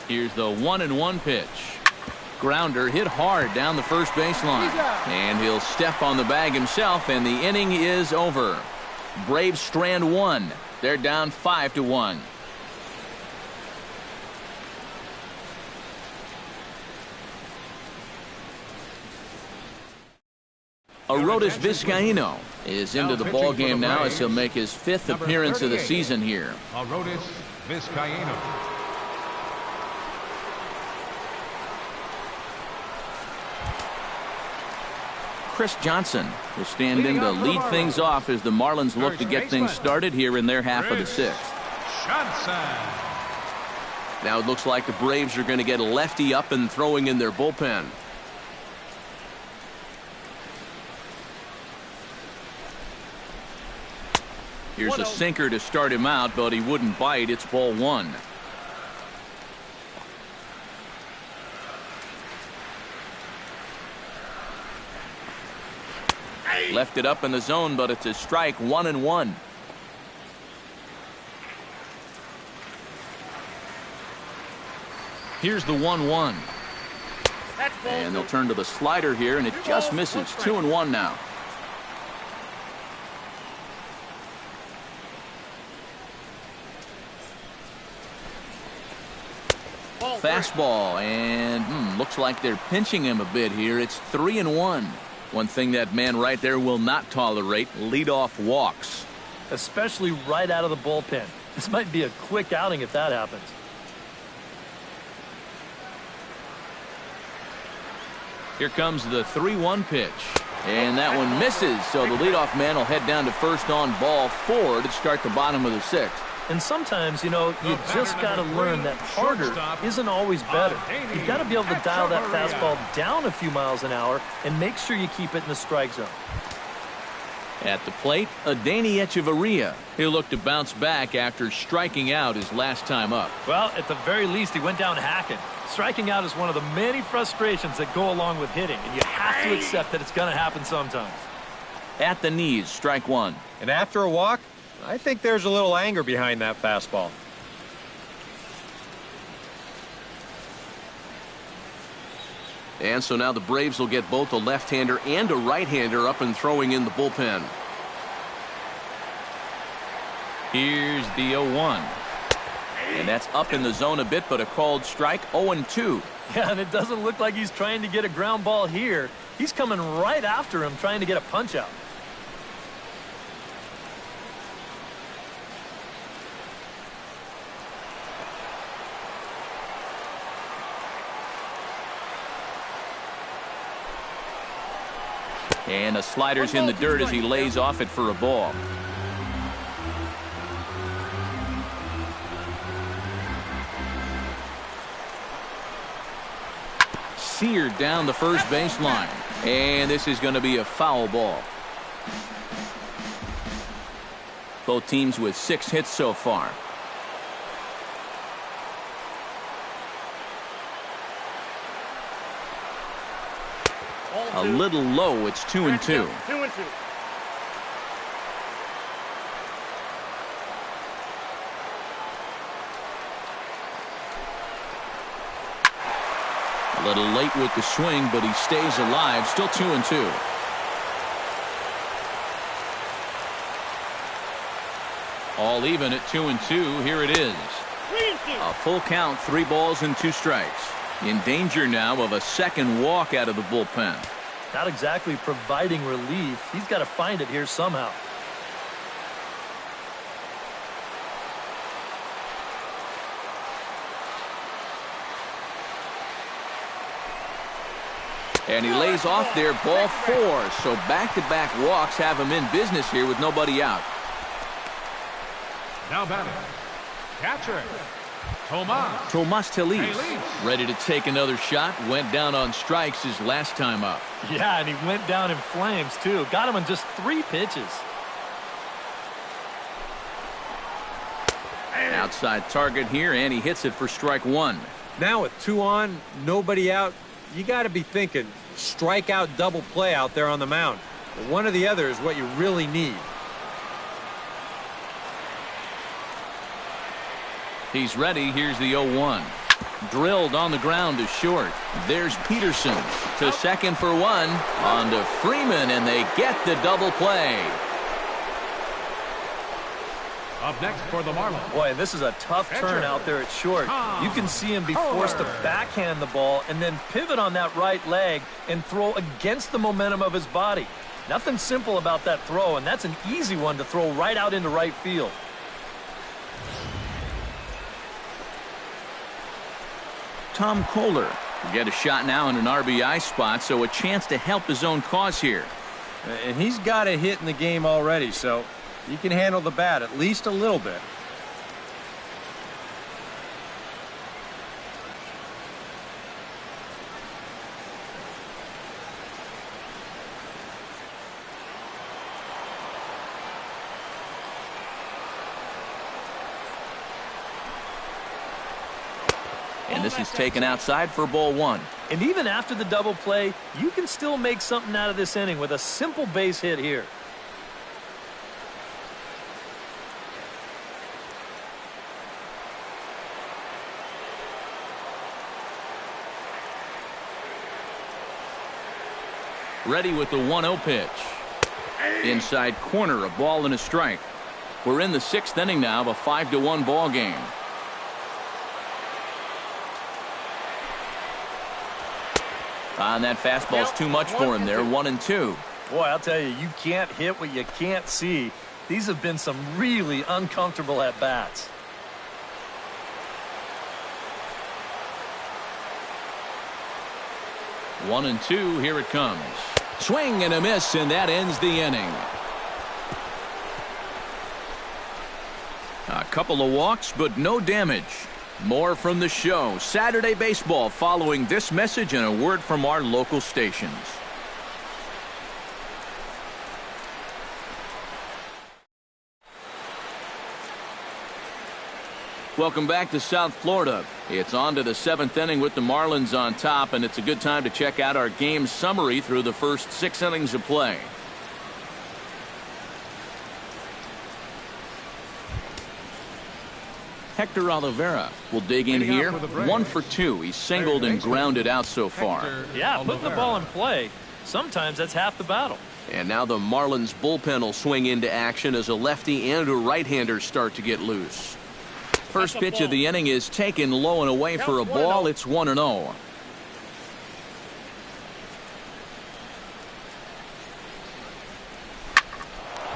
Here's the 1-1 pitch. Grounder hit hard down the first baseline. And he'll step on the bag himself, and the inning is over. Braves strand 1. They're down 5-1. Arodys Vizcaíno is into the ball game now as he'll make his 5th appearance of the season here. Arodys Vizcaíno. Chris Johnson will stand in to lead things off as the Marlins look to get things started here in their half of the 6th. Johnson. Now it looks like the Braves are going to get a lefty up and throwing in their bullpen. Here's a sinker to start him out, but he wouldn't bite. It's ball 1. Left it up in the zone, but it's a strike. 1-1. Here's the 1-1. And they'll turn to the slider here, and it just misses. 2-1 now. Fastball, and looks like they're pinching him a bit here. It's 3-1. One thing that man right there will not tolerate: leadoff walks. Especially right out of the bullpen. This might be a quick outing if that happens. Here comes the 3-1 pitch. And that one misses, so the leadoff man will head down to first on ball 4 to start the bottom of the 6th. And sometimes, you know, you just got to learn that harder isn't always better. You've got to be able to dial that fastball down a few miles an hour and make sure you keep it in the strike zone. At the plate, Adonis Echeverria. He'll look to bounce back after striking out his last time up. Well, at the very least, he went down hacking. Striking out is one of the many frustrations that go along with hitting, and you have to accept that it's going to happen sometimes. At the knees, strike one. And after a walk, I think there's a little anger behind that fastball. And so now the Braves will get both a left-hander and a right-hander up and throwing in the bullpen. Here's the 0-1. And that's up in the zone a bit, but a called strike. 0-2. Yeah, and it doesn't look like he's trying to get a ground ball here. He's coming right after him, trying to get a punch out. And a slider's in the dirt as he lays off it for a ball. Seared down the first baseline. And this is going to be a foul ball. Both teams with 6 hits so far. A little low. It's 2-2. 2-2. A little late with the swing, but he stays alive. Still 2-2. All even at 2-2. Here it is. 3-2. A full count, 3 balls and 2 strikes. In danger now of a second walk out of the bullpen. Not exactly providing relief. He's got to find it here somehow. And he lays off there, ball 4. So back-to-back walks have him in business here with nobody out. Now batting, catcher, Tomas Telis ready to take another shot. Went down on strikes his last time up. Yeah, and he went down in flames, too. Got him in just 3 pitches. Outside target here, and he hits it for strike 1. Now with 2 on, nobody out, you got to be thinking strikeout double play out there on the mound. One or the other is what you really need. He's ready. Here's the 0-1. Drilled on the ground to short. There's Peterson to second for 1. On to Freeman, and they get the double play. up next for the Marlins. Boy, this is a tough turn out there at short. You can see him be forced to backhand the ball and then pivot on that right leg and throw against the momentum of his body. Nothing simple about that throw, and that's an easy one to throw right out into right field. Tom Kohler will get a shot now in an RBI spot, so a chance to help his own cause here. And he's got a hit in the game already, so he can handle the bat at least a little bit. And this is taken outside for ball one. And even after the double play, you can still make something out of this inning with a simple base hit here. Ready with the 1-0 pitch. Inside corner, a ball and a strike. We're in the 6th inning now of a 5-1 ball game. And that fastball's too much for him there. 1-2. Boy, I'll tell you, you can't hit what you can't see. These have been some really uncomfortable at-bats. One and two, here it comes. Swing and a miss, and that ends the inning. A couple of walks, but no damage. More from the show. Saturday Baseball following this message and a word from our local stations. Welcome back to South Florida. It's on to the 7th inning with the Marlins on top, and it's a good time to check out our game summary through the first 6 innings of play. Hector Olivera will dig in here. 1 for 2. He's singled and grounded out so far. Yeah, putting the ball in play. Sometimes that's half the battle. And now the Marlins bullpen will swing into action as a lefty and a right-hander start to get loose. First pitch of the inning is taken low and away for a ball. It's 1-0.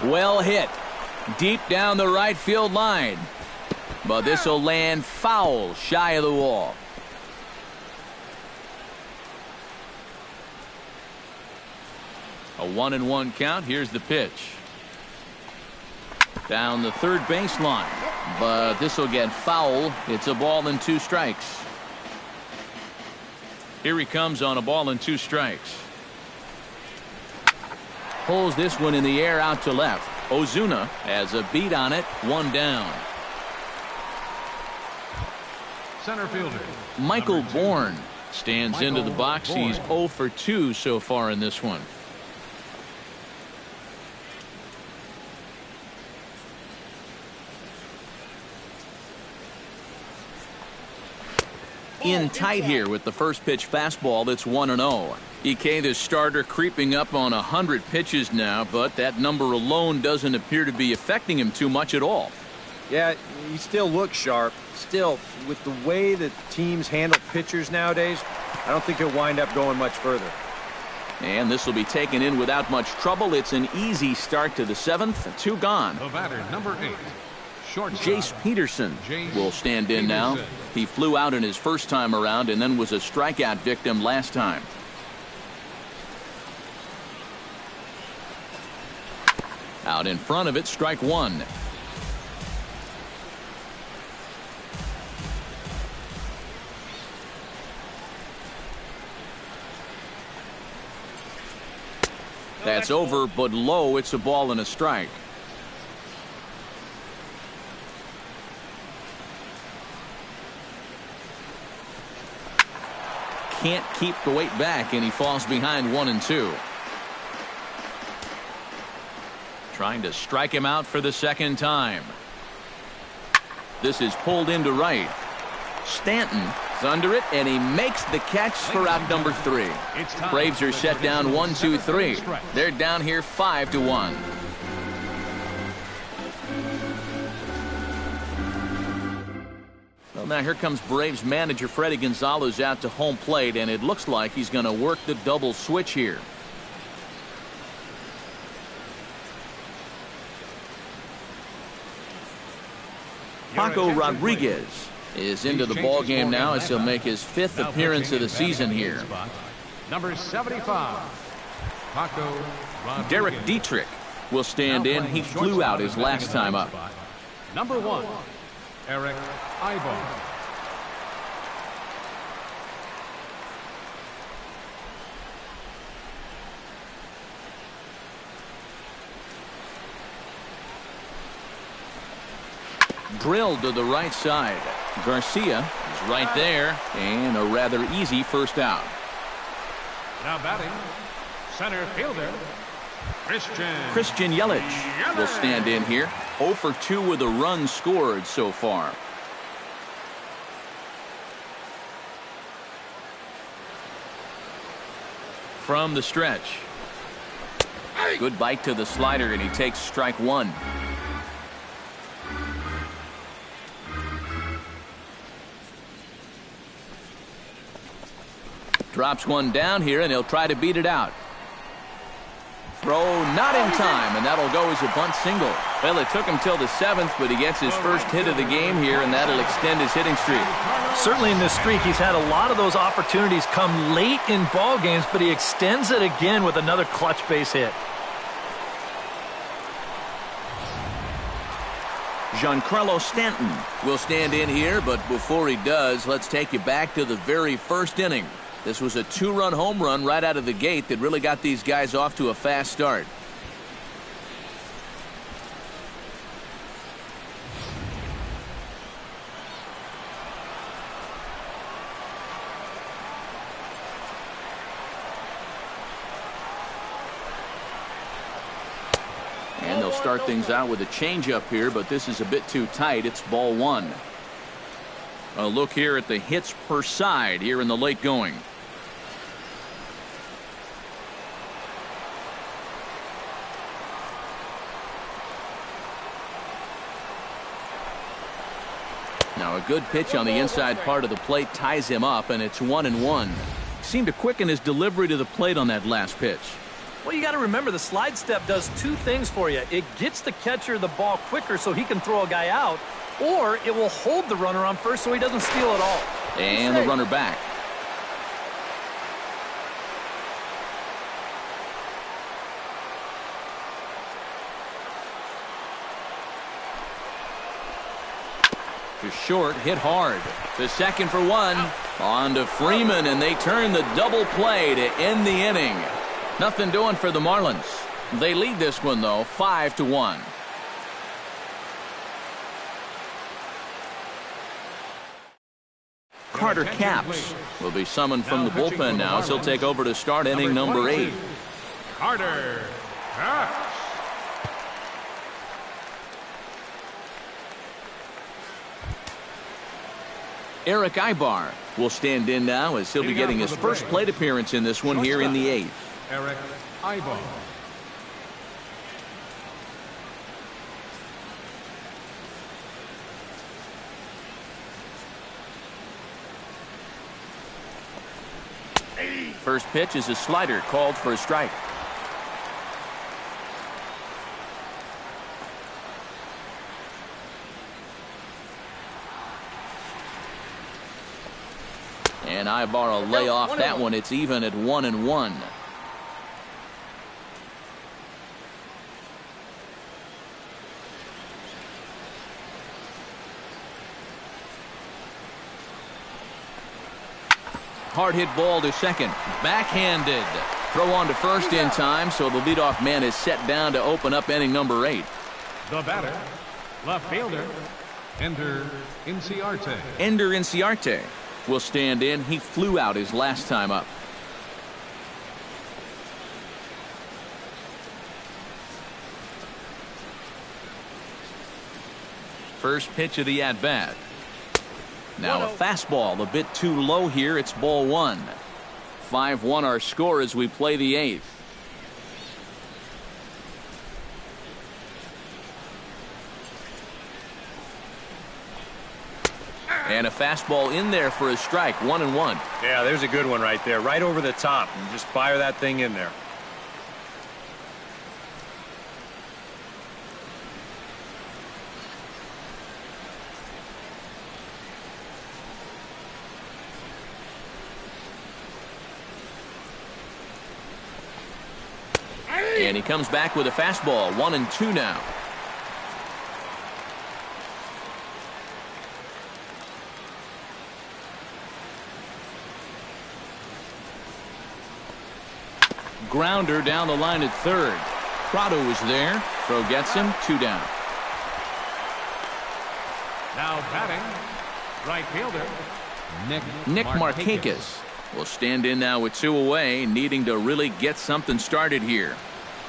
Well hit. Deep down the right field line. But this will land foul shy of the wall. A 1-1 count. Here's the pitch. Down the third baseline. But this will get foul. It's a ball and 2 strikes. Here he comes on a ball and 2 strikes. Pulls this one in the air out to left. Ozuna has a beat on it. 1 down. Center fielder Michael Bourne stands into the box. He's 0 for 2 so far in this one. In tight here with the first pitch fastball. That's 1-0. EK, the starter, creeping up on 100 pitches now, but that number alone doesn't appear to be affecting him too much at all. Yeah, he still looks sharp. Still, with the way that teams handle pitchers nowadays, I don't think he'll wind up going much further. And this will be taken in without much trouble. It's an easy start to the 7th. 2 gone. The batter, number 8. Jace Peterson will stand in now. He flew out in his first time around and then was a strikeout victim last time. Out in front of it, strike 1. That's over, but low. It's a ball and a strike. Can't keep the weight back, and he falls behind 1-2. Trying to strike him out for the second time. This is pulled into right. Stanton is under it, and he makes the catch for out number 3. Braves are set down 1-2-3. They're down here 5-1. Well, now here comes Braves manager Freddie Gonzalez out to home plate, and it looks like he's going to work the double switch here. Paco Rodriguez is into the ball game now as he'll make his 5th appearance of the season here. Number 75. Paco Rodriguez. Derek Dietrich will stand in. He flew out his last time up. Number 1. Eric Ibo. Drilled to the right side. Garcia is right there, and a rather easy first out. Now batting, center fielder, Christian Yelich will stand in here. 0 for 2 with a run scored so far. From the stretch. Good bite to the slider, and he takes strike 1. Drops one down here, and he'll try to beat it out. Throw not in time, and that'll go as a bunt single. Well, it took him till the 7th, but he gets his first hit of the game here, and that'll extend his hitting streak. Certainly in this streak, he's had a lot of those opportunities come late in ball games, but he extends it again with another clutch base hit. Giancarlo Stanton will stand in here, but before he does, let's take you back to the very first inning. This was a 2-run home run right out of the gate that really got these guys off to a fast start. And they'll start things out with a changeup here, but this is a bit too tight. It's ball 1. A look here at the hits per side here in the late going. Now a good pitch on the inside part of the plate ties him up, and it's 1-1. Seemed to quicken his delivery to the plate on that last pitch. Well, you got to remember the slide step does two things for you. It gets the catcher the ball quicker so he can throw a guy out, or it will hold the runner on first so he doesn't steal it all. And the runner back. To short, hit hard. To second for one. On to Freeman, and they turn the double play to end the inning. Nothing doing for the Marlins. They lead this one, though, 5-1. Carter Capps will be summoned from the bullpen now, as he'll take over to start inning number 8. Carter Capps. Eric Ibar will stand in now, as he'll be getting his first plate appearance in this one here in the 8th. Eric Ibar. First pitch is a slider called for a strike. And Ibar will lay off that one. It's even at 1-1. Hard hit ball to second. Backhanded. Throw on to first in time, so the leadoff man is set down to open up inning number 8. The batter, left fielder, Ender Inciarte. Ender Inciarte will stand in. He flew out his last time up. First pitch of the at-bat. Now a fastball a bit too low here. It's ball 1. 5-1 our score as we play the 8th. And a fastball in there for a strike. 1-1. Yeah, there's a good one right there. Right over the top. And just fire that thing in there. And he comes back with a fastball. 1-2 now. Grounder down the line at third. Prado is there. Throw gets him. 2 down. Now batting, right fielder, Nick Markakis will stand in now with 2 away, needing to really get something started here.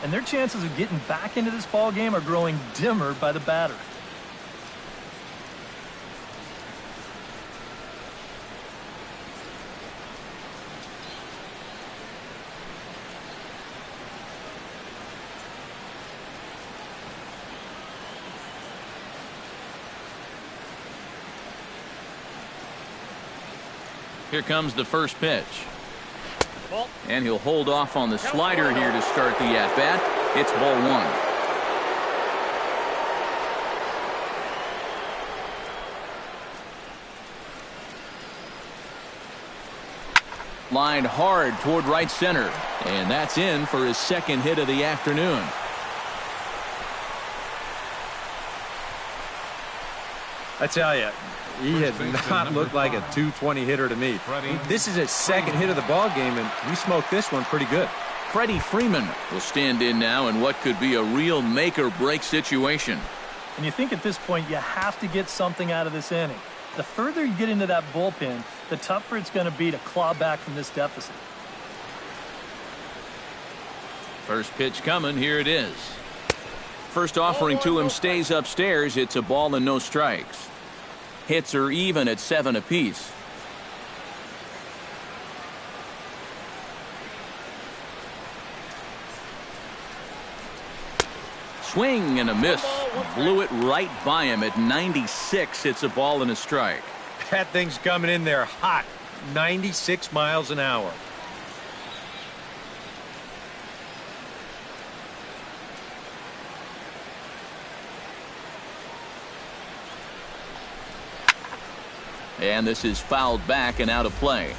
And their chances of getting back into this ball game are growing dimmer by the batter. Here comes the first pitch. And he'll hold off on the slider here to start the at-bat. It's ball 1. Lined hard toward right center. And that's in for his second hit of the afternoon. I tell you, he has not looked like a 220 hitter to me. This is his second hit of the ball game, and we smoked this one pretty good. Freddie Freeman will stand in now in what could be a real make-or-break situation. And you think at this point you have to get something out of this inning. The further you get into that bullpen, the tougher it's going to be to claw back from this deficit. First pitch coming. Here it is. First offering to him stays upstairs. It's a ball and no strikes. Hits are even at 7 apiece. Swing and a miss. Blew it right by him at 96. It's a ball and a strike. That thing's coming in there hot. 96 miles an hour. And this is fouled back and out of play.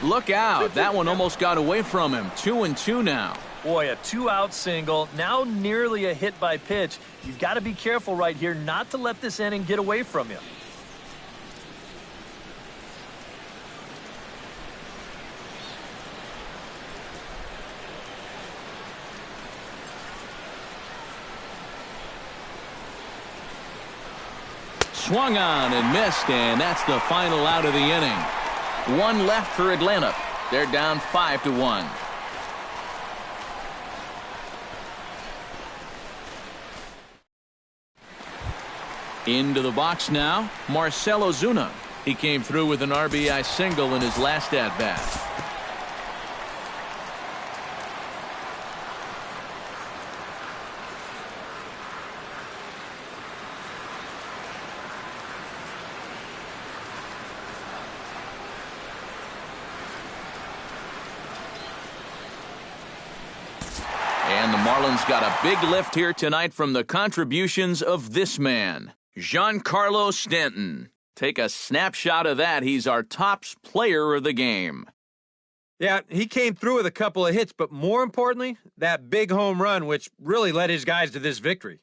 Look out. That one almost got away from him. 2-2 now. Boy, a 2-out single. Now nearly a hit by pitch. You've got to be careful right here not to let this inning get away from you. Swung on and missed, and that's the final out of the inning. One left for Atlanta. They're down 5-1. Into the box now, Marcell Ozuna. He came through with an RBI single in his last at-bat. And the Marlins got a big lift here tonight from the contributions of this man, Giancarlo Stanton. Take a snapshot of that. He's our top player of the game. Yeah, he came through with a couple of hits, but more importantly, that big home run, which really led his guys to this victory.